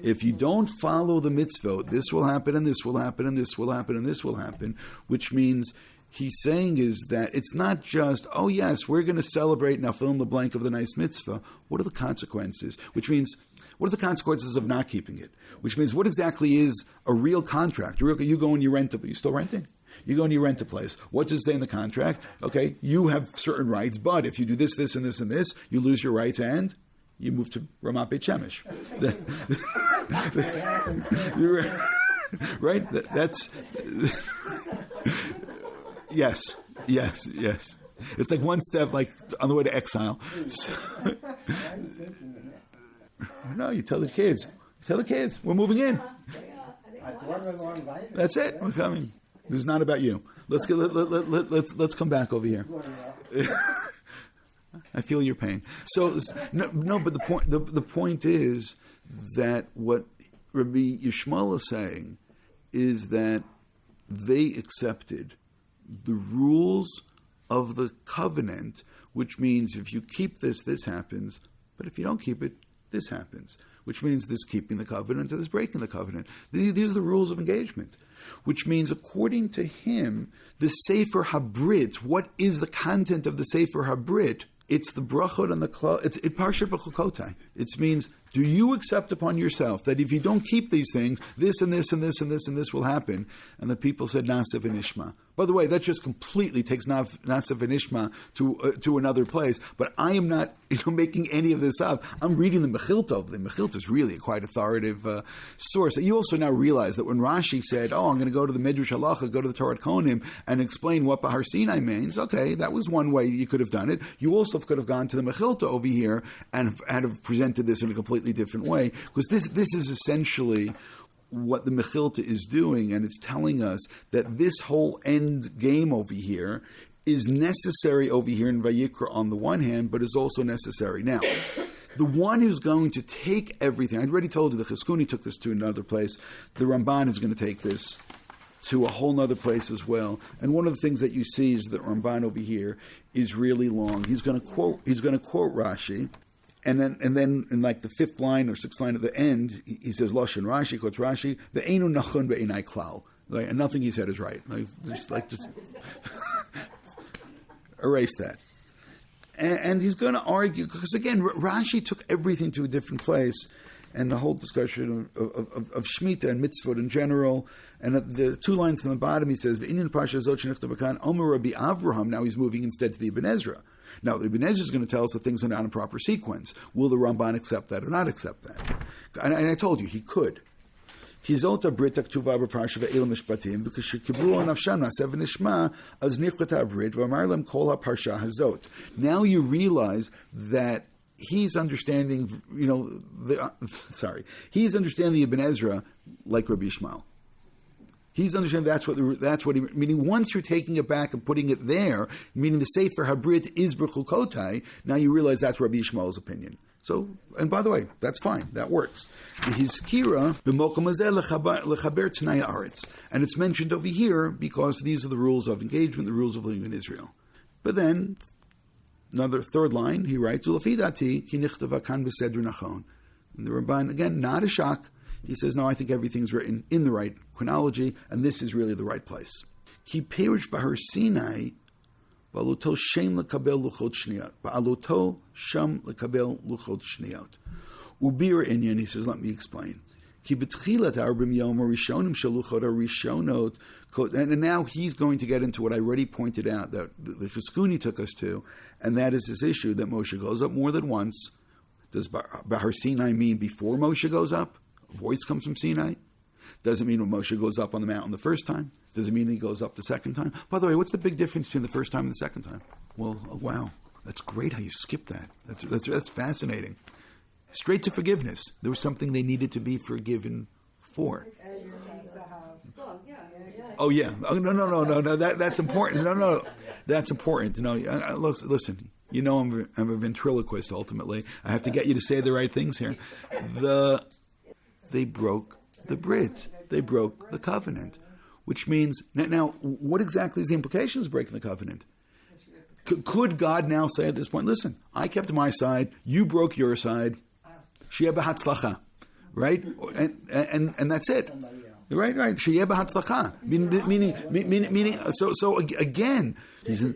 If you don't follow the mitzvot, this will happen, and this will happen, and this will happen, and this will happen, which means he's saying is that it's not just, oh yes, we're going to celebrate, now fill in the blank of the nice mitzvah. What are the consequences? Which means, what are the consequences of not keeping it? Which means, what exactly is a real contract? You go and you rent you still renting? You go and you rent a place. What does it say in the contract? Okay, you have certain rights, but if you do this, this, and this, and this, you lose your rights and you move to Ramat Beit Shemesh. Right? That's yes. It's like one step, like on the way to exile. No, you tell the kids. We're moving in. That's it. We're coming. This is not about you. Let's come back over here. I feel your pain. So no, but the point is that what Rabbi Yishmael is saying is that they accepted the rules of the covenant, which means if you keep this, this happens, but if you don't keep it, this happens, which means this keeping the covenant or this breaking the covenant. These are the rules of engagement, which means according to him, the Sefer HaBrit, what is the content of the Sefer HaBrit? It's the brachot and the klal. It's Parshat Bechukotai. It means, do you accept upon yourself that if you don't keep these things, this and this and this and this and this will happen? And the people said, Nasef and Ishma. By the way, that just completely takes Nasef and Ishma to another place. But I am not making any of this up. I'm reading the Mechilta. The Mechilta is really a quite authoritative source. You also now realize that when Rashi said, I'm going to go to the Midrash Halacha, go to the Torah Kohanim, and explain what Bahar Sinai means, okay, that was one way you could have done it. You also could have gone to the Mechilta over here and have presented this in a completely different way, because this is essentially what the Mechilta is doing, and it's telling us that this whole end game over here is necessary over here in Vayikra on the one hand, but is also necessary. Now, the one who's going to take everything, I already told you the Chizkuni took this to another place, the Ramban is going to take this to a whole other place as well. And one of the things that you see is that Ramban over here is really long. He's going to quote Rashi, and then in like the fifth line or sixth line at the end, he says Lashon Rashi, quotes Rashi, the Einu Nachon Be'enai Klal. Like, and nothing he said is right. Just erase that. And he's going to argue, because again, Rashi took everything to a different place, and the whole discussion of Shemitah and mitzvot in general. And the two lines on the bottom, he says, "V'inyan Parsha zot shenichtav b'kan Omer Rabbi Avraham." Now he's moving instead to the Ibn Ezra. Now the Ibn Ezra is going to tell us that things are not in proper sequence. Will the Ramban accept that or not accept that? And I told you he could. Kizota brit aktuva b'parsha ve'il mishpatim v'kishkiblu anafsham nasev nishma az nichata brit v'amar lem kol ha-parsha hazot. Now you realize that he's understanding, he's understanding the Ibn Ezra like Rabbi Yishmael. He's understanding that's what he, meaning once you're taking it back and putting it there, meaning the Sefer HaBrit is Bechukotai, now you realize that's Rabbi Yishmael's opinion. So, and by the way, that's fine, that works. His kira b'mokom hazeh lechaber t'nai haaretz, and it's mentioned over here because these are the rules of engagement, the rules of living in Israel. But then, another third line, he writes, "Ulefi dati ki nichtava kan b'sedr nachon." And the Ramban, again, not a shock. He says, no, I think everything's written in the right chronology, and this is really the right place. Ki perish Bahar Sinai, ba'aluto shem lekabel luchot shniyot. Ba'aluto shem lekabel luchot shniyot. Ubir Inyan, he says, let me explain. And now he's going to get into what I already pointed out, that the Chizkuni took us to, and that is this issue that Moshe goes up more than once. Does Bahar Sinai mean before Moshe goes up? A voice comes from Sinai. Does it mean when Moshe goes up on the mountain the first time? Does it mean he goes up the second time? By the way, what's the big difference between the first time and the second time? Well, wow, that's great how you skipped that. That's fascinating. Straight to forgiveness. There was something they needed to be forgiven for. Oh yeah. Oh, no. That's important. No. That's important. Listen. You know I'm a ventriloquist. Ultimately, I have to get you to say the right things here. They broke the brit. They broke the covenant, which means now what exactly is the implications of breaking the covenant? Could God now say at this point, listen, I kept my side, you broke your side, sheyeh b'hatzlacha, right? And that's it. Right. Sheyeh b'hatzlacha. Meaning. So again, he's in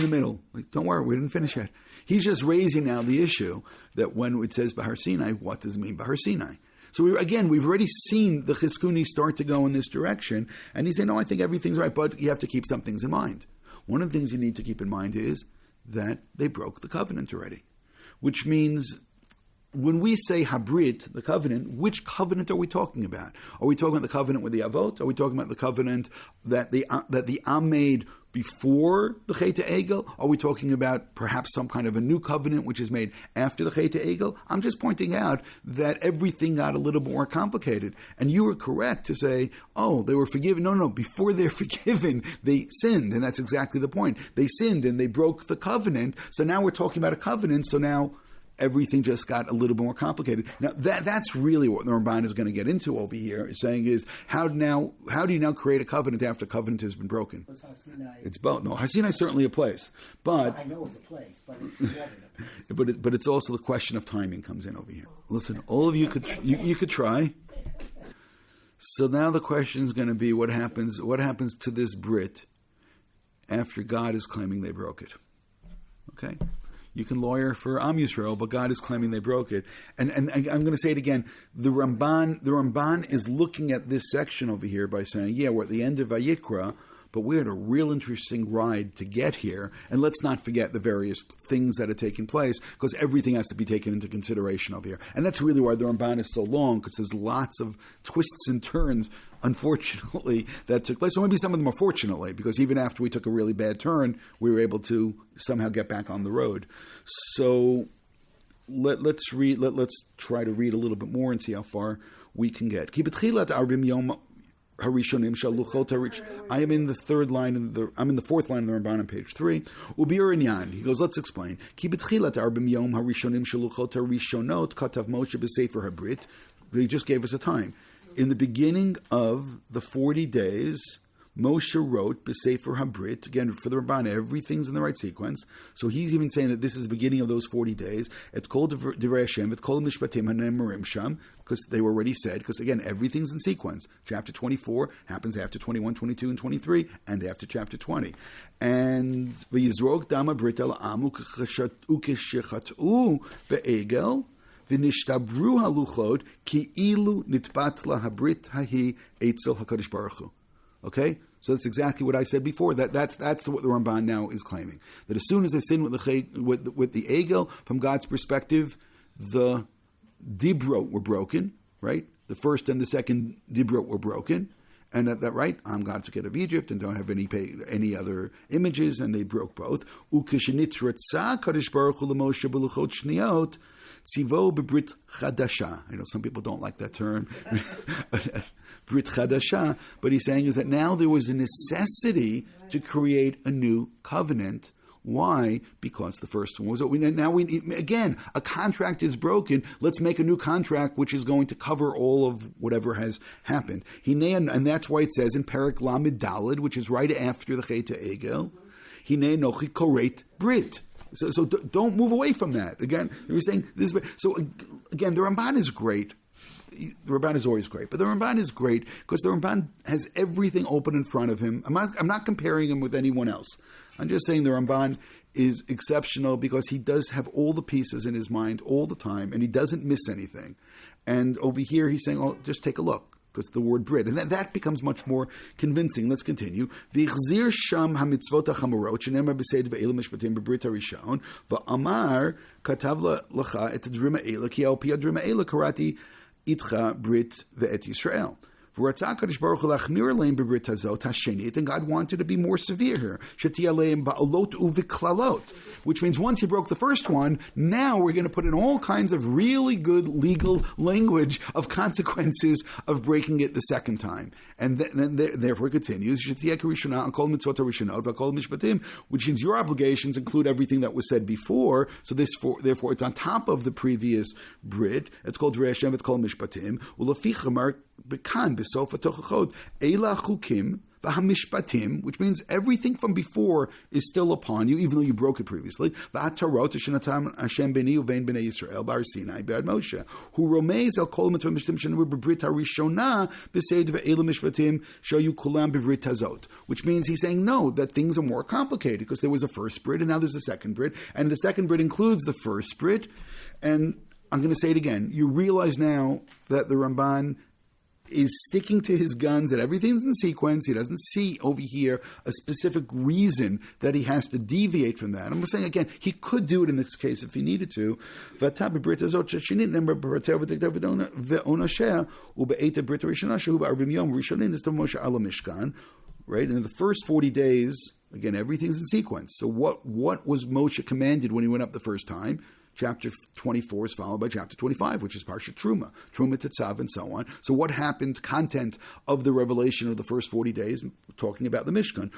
the middle. Like, don't worry, we didn't finish yet. He's just raising now the issue that when it says Bahar Sinai, what does it mean Bahar Sinai? So we've already seen the Chizkuni start to go in this direction, and he's saying, no, I think everything's right, but you have to keep some things in mind. One of the things you need to keep in mind is that they broke the covenant already, which means when we say habrit, the covenant, which covenant are we talking about? Are we talking about the covenant with the Avot? Are we talking about the covenant that the Am made before the Chet Egel? Are we talking about perhaps some kind of a new covenant which is made after the Chet Egel? I'm just pointing out that everything got a little more complicated. And you were correct to say, oh, they were forgiven. No, before they're forgiven, they sinned. And that's exactly the point. They sinned and they broke the covenant. So now we're talking about a covenant. So now everything just got a little bit more complicated. Now that's really what the Ramban is going to get into over here, is saying is how do you now create a covenant after a covenant has been broken? It's both. No, Har Sinai is certainly a place, but I know it's a place, but it wasn't a place. but it's also the question of timing comes in over here. Listen, all of you could you could try. So now the question is going to be what happens to this brit after God is claiming they broke it. Okay. You can lawyer for OUisrael, but God is claiming they broke it. And I'm going to say it again. The Ramban is looking at this section over here by saying, yeah, we're at the end of Vayikra, but we had a real interesting ride to get here. And let's not forget the various things that are taking place, because everything has to be taken into consideration over here. And that's really why the Ramban is so long, because there's lots of twists and turns, unfortunately, that took place. So maybe some of them are fortunately, because even after we took a really bad turn, we were able to somehow get back on the road. So let's try to read a little bit more and see how far we can get. I am in the third line. I'm in the fourth line of the Ramban on page 3. Ubir Inyan. He goes, let's explain. He just gave us a time. In the beginning of the 40 days, Moshe wrote B'Sefer HaBrit. Again, for the Ramban, everything's in the right sequence. So he's even saying that this is the beginning of those 40 days. Et kol divrei Hashem, et kol mishpatim hane'emurim sham, because they were already said, because again, everything's in sequence. Chapter 24 happens after 21, 22, and 23, and after chapter 20. And v'yizrok dama brit al am ukeshechat'u be'egel, v'nishtabru haluchot ki ilu nitbat la habrit hahi eitzel HaKadosh Baruch Hu. Okay, so that's exactly what I said before. That's what the Ramban now is claiming. That as soon as they sin with the Egel, from God's perspective, the Dibrot were broken, right? The first and the second Dibrot were broken, and that right, I'm God took out of Egypt and don't have any other images, and they broke both. Ukeshenitratza Kadosh Baruch Hu l'Moshe b'luchot shniot tzivo b'brit chadasha. I know some people don't like that term. Brit Chadasha, but he's saying is that now there was a necessity to create a new covenant. Why? Because the first one was again, a contract is broken. Let's make a new contract which is going to cover all of whatever has happened. And that's why it says in Perek Lamed Daled, which is right after the Chet Egel, Hinei Nochi Koreit Brit. So don't move away from that. Again, we were saying this. So again, the Ramban is great. The Ramban is always great, but the Ramban is great because the Ramban has everything open in front of him. I'm not comparing him with anyone else. I'm just saying the Ramban is exceptional because he does have all the pieces in his mind all the time, and he doesn't miss anything. And over here, he's saying, "Oh, just take a look," because the word brit, and that becomes much more convincing. Let's continue. V'chzir sham hamitzvot hachamorot shenemar b'seid ve'elu mishpatim b'brit harishon v'amar katav lecha et adrim ha'ela ki al pi adrim ha'ela karati itcha brit ve'et Yisrael. And God wanted to be more severe here. Which means once he broke the first one, now we're going to put in all kinds of really good legal language of consequences of breaking it the second time. And then therefore it continues, which means your obligations include everything that was said before. So therefore it's on top of the previous brit. It's called Hashem, it's called Mishpatim. Kahn, which means everything from before is still upon you, even though you broke it previously. Who romeis al kol mitzvah mishpatim shenamru b'brit harishona b'seid ve'elu mishpatim shayu kulam b'brit hazot. Which means he's saying no, that things are more complicated because there was a first brit and now there's a second brit, and the second brit includes the first brit. And I'm going to say it again. You realize now that the Ramban is sticking to his guns, that everything's in sequence. He doesn't see over here a specific reason that he has to deviate from that. I'm saying again, he could do it in this case if he needed to. Right? And in the first 40 days, again, everything's in sequence. So what was Moshe commanded when he went up the first time? Chapter 24 is followed by chapter 25, which is Parshat Truma, Tetzav, and so on. So what happened, content of the revelation of the first 40 days, talking about the Mishkan.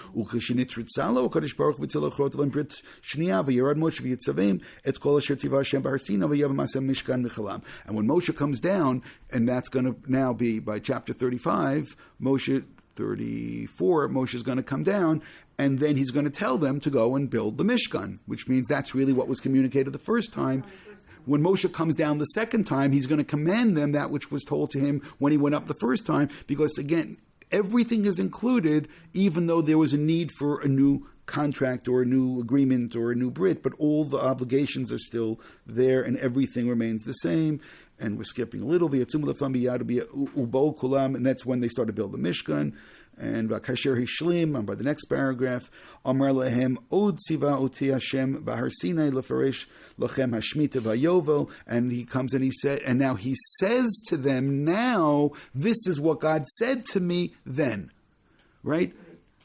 And when Moshe comes down, and that's going to now be by chapter 35, Moshe 34, Moshe is going to come down, and then he's going to tell them to go and build the Mishkan, which means that's really what was communicated the first time. When Moshe comes down the second time, he's going to command them that which was told to him when he went up the first time, because again, everything is included, even though there was a need for a new contract or a new agreement or a new brit, but all the obligations are still there and everything remains the same. And we're skipping a little, and that's when they start to build the Mishkan. And Vakasher Hishlim, by the next paragraph, Amar Lehem Od Tziva Oti Hashem Bahar Sinai Lefaresh Lachem Hashmita Vayovel, and he comes and he said, and now he says to them, now this is what God said to me then, right?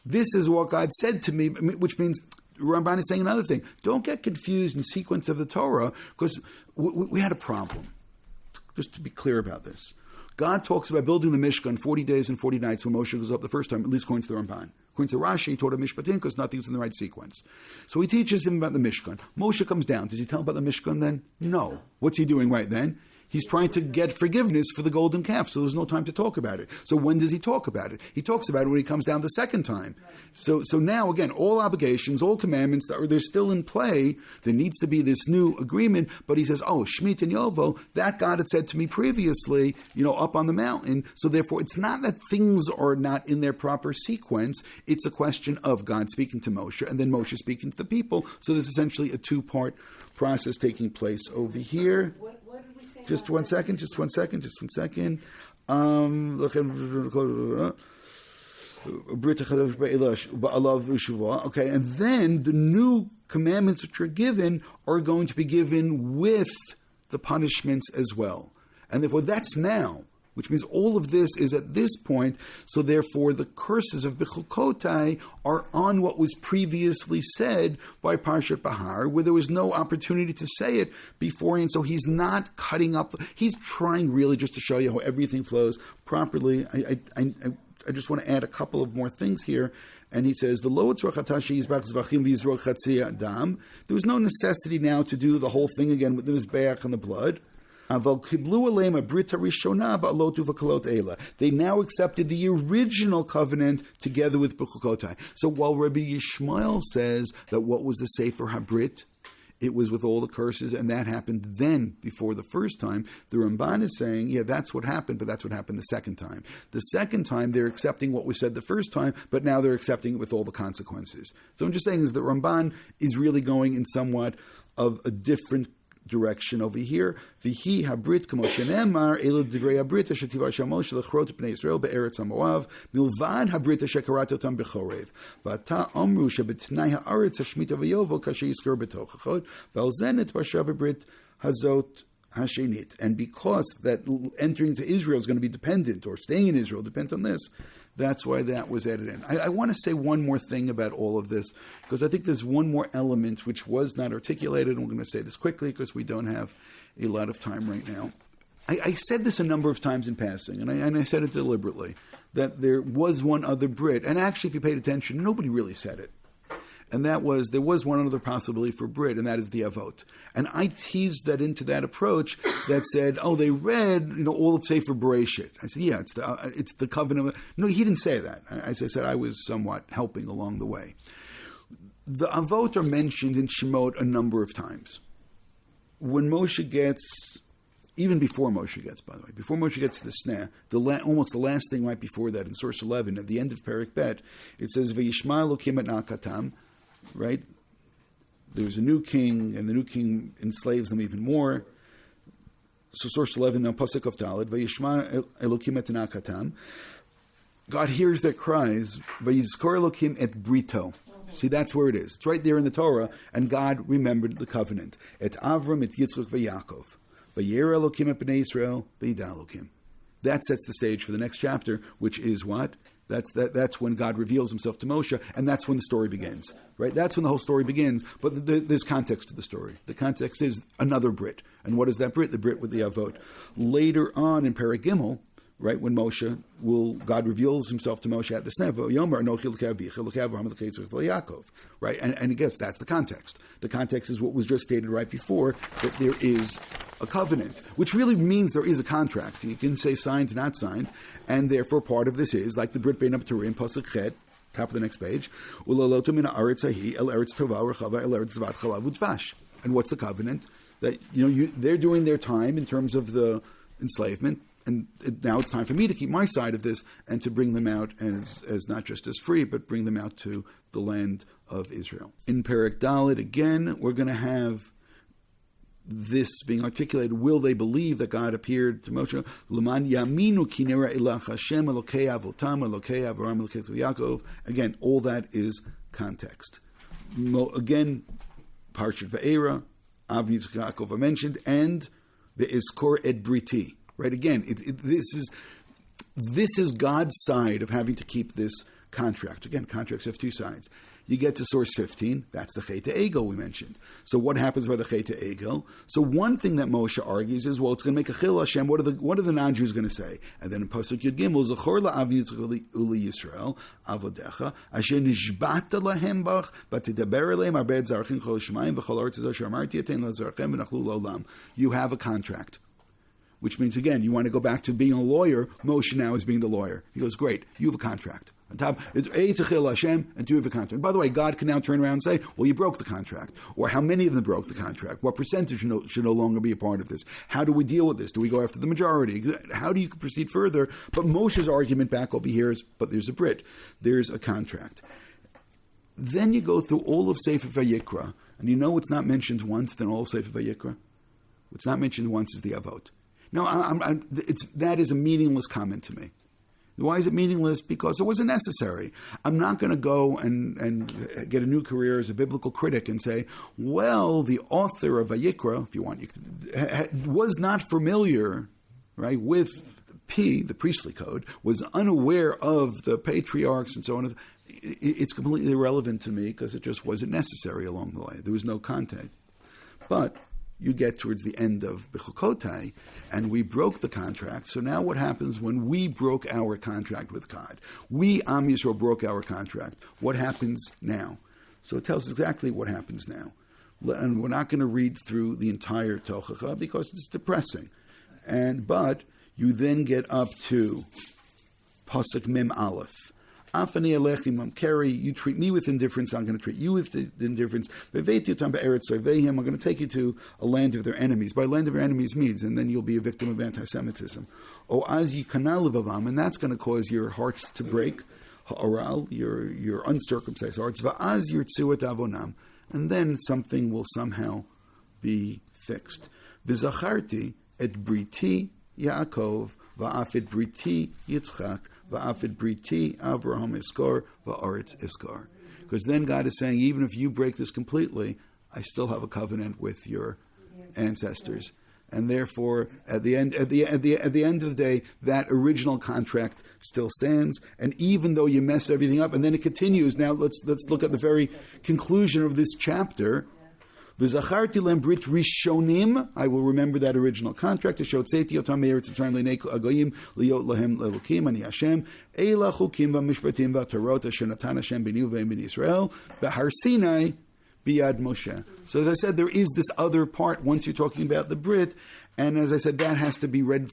This is what God said to me, which means Ramban is saying another thing. Don't get confused in sequence of the Torah, because we had a problem. Just to be clear about this. God talks about building the Mishkan 40 days and 40 nights when Moshe goes up the first time, at least according to the Ramban. According to Rashi, he taught him Mishpatim because nothing's in the right sequence. So he teaches him about the Mishkan. Moshe comes down. Does he tell him about the Mishkan then? No. What's he doing right then? He's trying to get forgiveness for the golden calf, so there's no time to talk about it. So when does he talk about it? He talks about it when he comes down the second time. So now, again, all obligations, all commandments, they're still in play. There needs to be this new agreement, but he says, Shmit and Yovel, that God had said to me previously, up on the mountain. So therefore, it's not that things are not in their proper sequence. It's a question of God speaking to Moshe, and then Moshe speaking to the people. So there's essentially a two-part process taking place over here. Just one second. Okay, and then the new commandments which are given are going to be given with the punishments as well. And therefore that's now, which means all of this is at this point, so therefore the curses of Bechukotai are on what was previously said by Parshat Bahar, where there was no opportunity to say it beforehand, so he's not cutting up, he's trying really just to show you how everything flows properly. I just want to add a couple of more things here. And he says, there was no necessity now to do the whole thing again with the Mizbeach and the blood. They now accepted the original covenant together with Bechukotai. So while Rabbi Yishmael says that what was the Sefer HaBrit it was with all the curses, and that happened then before the first time. The Ramban is saying, yeah, that's what happened, but that's what happened the second time. The second time, they're accepting what was said the first time, but now they're accepting it with all the consequences. So I'm just saying is that Ramban is really going in somewhat of a different direction over here. V'hi habrit k'mo shenemar elu divrei habrit shetiva shamosh lechrot b'nei Yisrael be'eretz hamoav milvad habrit shekarat otam bechorev v'ata omru shebetnai haaretz hashmita v'yovel kasher yiskor betochachot v'al zenet parsha b'brit hazot hashenit. And because that entering to Israel is going to be dependent, or staying in Israel dependent on this, that's why that was added in. I want to say one more thing about all of this, because I think there's one more element which was not articulated, and we're going to say this quickly because we don't have a lot of time right now. I said this a number of times in passing, and I said it deliberately, that there was one other Brit, and actually if you paid attention, nobody really said it. And that was, there was one other possibility for Brit, and that is the Avot. And I teased that into that approach that said, oh, they read, all of Sefer Bereshit. I said, yeah, it's the covenant. No, he didn't say that. As I said, I was somewhat helping along the way. The Avot are mentioned in Shemot a number of times. When Moshe gets, even before Moshe gets, by the way, before Moshe gets to the snare, almost the last thing right before that in source 11, at the end of Perek Bet, it says, V'yishma Elokim et nakatam, right? There's a new king, and the new king enslaves them even more. So source 11, now Pasuk of Dalet, V'yishma Elokim et nakatam. God hears their cries, V'yizkor Elokim et brito. See, that's where it is. It's right there in the Torah, and God remembered the covenant. Et Avram, et Yitzchak, v'Yakov. V'yer Elokim et b'nei Yisrael, v'yida Elokim. That sets the stage for the next chapter, which is what? That's when God reveals himself to Moshe, and that's when the story begins. Right? That's when the whole story begins, but there's context to the story. The context is another Brit. And what is that Brit? The Brit with the Avot. Later on in Perek Gimel, right, when God reveals himself to Moshe at the Snevo, Yomer, Anochi l'kei avicha, l'kei Avraham, l'kei Yitzchak, v'Yaakov. Right? And again, that's the context. The context is what was just stated right before, that there is a covenant, which really means there is a contract. You can say signed, not signed, and therefore part of this is, like the Brit Bein HaBeturim, Pasuk Chet, top of the next page, Ulalotu min ha'aretz hahi, el eretz tova urechava, el eretz zvat chalav u'dvash. And what's the covenant? That, they're doing their time in terms of the enslavement, and now it's time for me to keep my side of this and to bring them out as not just as free, but bring them out to the land of Israel. In Perek Dalet, again, we're going to have this being articulated. Will they believe that God appeared to Moshe? L'man yaminu ki nera elach Hashem elokei avotam elokei Avraham elokei Yaakov. Again, all that is context. Again, Parshat Va'era, Avni Yitzchak Yaakov are mentioned, and the Izkor et Briti. Right, again, this is God's side of having to keep this contract. Again, contracts have two sides. You get to source 15, that's the Chet Egel we mentioned. So what happens by the Chet Egel? So one thing that Moshe argues is, well, it's going to make a Chil Hashem. What are the non-Jews going to say? And then in Pasuk Yud Gimel, Zachor la'avi Yitzchak uli Yisrael, avodecha, asher nishbata lahem bach, v'tidaber eleim arbed zarchim chol shemayim, v'chol aretz asher amarti atein lazarchem v'nachlu lo'olam. You have a contract. Which means, again, you want to go back to being a lawyer. Moshe now is being the lawyer. He goes, great, you have a contract. On top, it's A to Chil Hashem, and 2 have a contract. And by the way, God can now turn around and say, well, you broke the contract. Or how many of them broke the contract? What percentage should no longer be a part of this? How do we deal with this? Do we go after the majority? How do you proceed further? But Moshe's argument back over here is, but there's a Brit. There's a contract. Then you go through all of Sefer Vayikra, and what's not mentioned once than all of Sefer Vayikra? What's not mentioned once is the Avot. No, that is a meaningless comment to me. Why is it meaningless? Because it wasn't necessary. I'm not going to go and get a new career as a biblical critic and say, well, the author of Vayikra, if you want, was not familiar, right, with the priestly code, was unaware of the patriarchs and so on. It's completely irrelevant to me because it just wasn't necessary along the way. There was no contact. But you get towards the end of Bechukotai, and we broke the contract. So now what happens when we broke our contract with God? We, Am Yisrael, broke our contract. What happens now? So it tells us exactly what happens now. And we're not going to read through the entire Tochacha because it's depressing. But you then get up to Pasuk Mem Aleph. Afani alechim Kerry, you treat me with indifference, I'm going to treat you with indifference. I'm going to take you to a land of their enemies. By land of their enemies means, and then you'll be a victim of anti-Semitism. And that's going to cause your hearts to break. Ha'oral, your uncircumcised hearts. Va'az yirtzu et avonam. And then something will somehow be fixed. V'zacharti et briti Yaakov, va'af et briti Yitzchak, va'af et briti Abraham iskar, va'aretz iskar. Because then God is saying, even if you break this completely, I still have a covenant with your ancestors. And therefore, at the end of the day, that original contract still stands. And even though you mess everything up, and then it continues. Now let's look at the very conclusion of this chapter. V'zacharti lem brit rishonim. I will remember that original contract. Shotzeti otam me'eretz Mitzrayim le'nei agoyim liot lahem le'elokim ani Hashem eila chukim v'mishpatim v'torot asher natan Hashem b'ni u'v'b'nei Yisrael b'har Sinai. Biyad Moshe. So as I said, there is this other part once you're talking about the Brit, and as I said, that has to be read,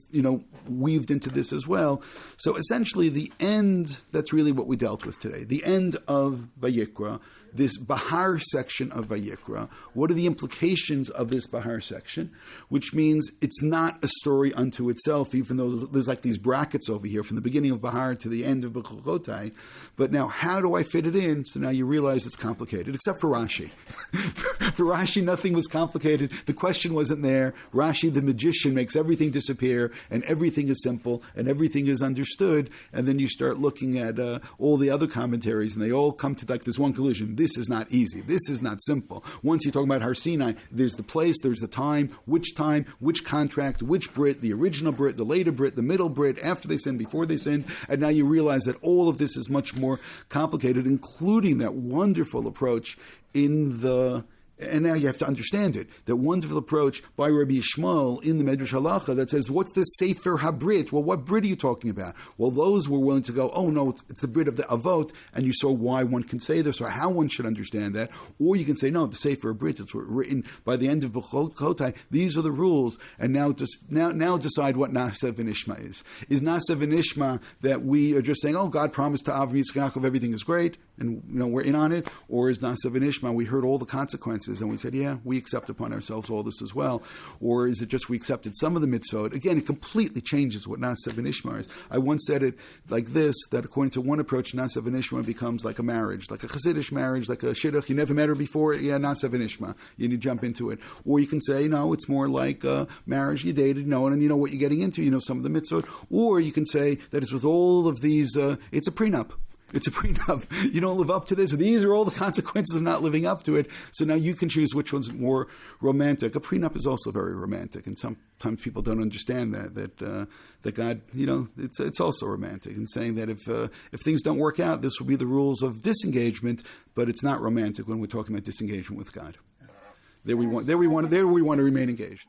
weaved into this as well. So essentially the end, that's really what we dealt with today. The end of Vayikra, this Bahar section of Vayikra. What are the implications of this Bahar section? Which means it's not a story unto itself, even though there's like these brackets over here from the beginning of Bahar to the end of Bechukotai. But now, how do I fit it in? So now you realize it's complicated, except for Rashi. For Rashi, nothing was complicated. The question wasn't there. Rashi, the magician, makes everything disappear, and everything is simple, and everything is understood. And then you start looking at all the other commentaries, and they all come to like this one conclusion. This is not easy. This is not simple. Once you're talking about Har Sinai, there's the place, there's the time, which contract, which Brit, the original Brit, the later Brit, the middle Brit, after they sinned, before they sinned. And now you realize that all of this is much more complicated, including that wonderful approach and now you have to understand it. That wonderful approach by Rabbi Yishmael in the Medrash Halacha that says, what's the Sefer HaBrit? Well, what Brit are you talking about? Well, those were willing to go, oh no, it's the Brit of the Avot, and you saw why one can say this, or how one should understand that. Or you can say, no, the Sefer HaBrit, it's written by the end of Bechukotai. These are the rules, and now decide what Nasa v'Nishma is. Is Nasa v'Nishma that we are just saying, oh, God promised to Avraham, Yitzchak, Yaakov, everything is great, and we're in on it? Or is Nasa v'Nishma, we heard all the consequences, and we said, yeah, we accept upon ourselves all this as well. Or is it just we accepted some of the mitzvot? Again, it completely changes what Nasa v'Nishma is. I once said it like this, that according to one approach, Nasa v'Nishma becomes like a marriage, like a Hasidic marriage, like a shidduch. You never met her before, yeah, Nasa v'Nishma. You need to jump into it. Or you can say, no, it's more like a marriage, you dated, and you know what you're getting into, you know some of the mitzvot. Or you can say that it's with all of these, it's a prenup. It's a prenup. You don't live up to this. These are all the consequences of not living up to it. So now you can choose which one's more romantic. A prenup is also very romantic, and sometimes people don't understand that God, it's also romantic, and saying that if things don't work out, this will be the rules of disengagement. But it's not romantic when we're talking about disengagement with God. There we want to remain engaged.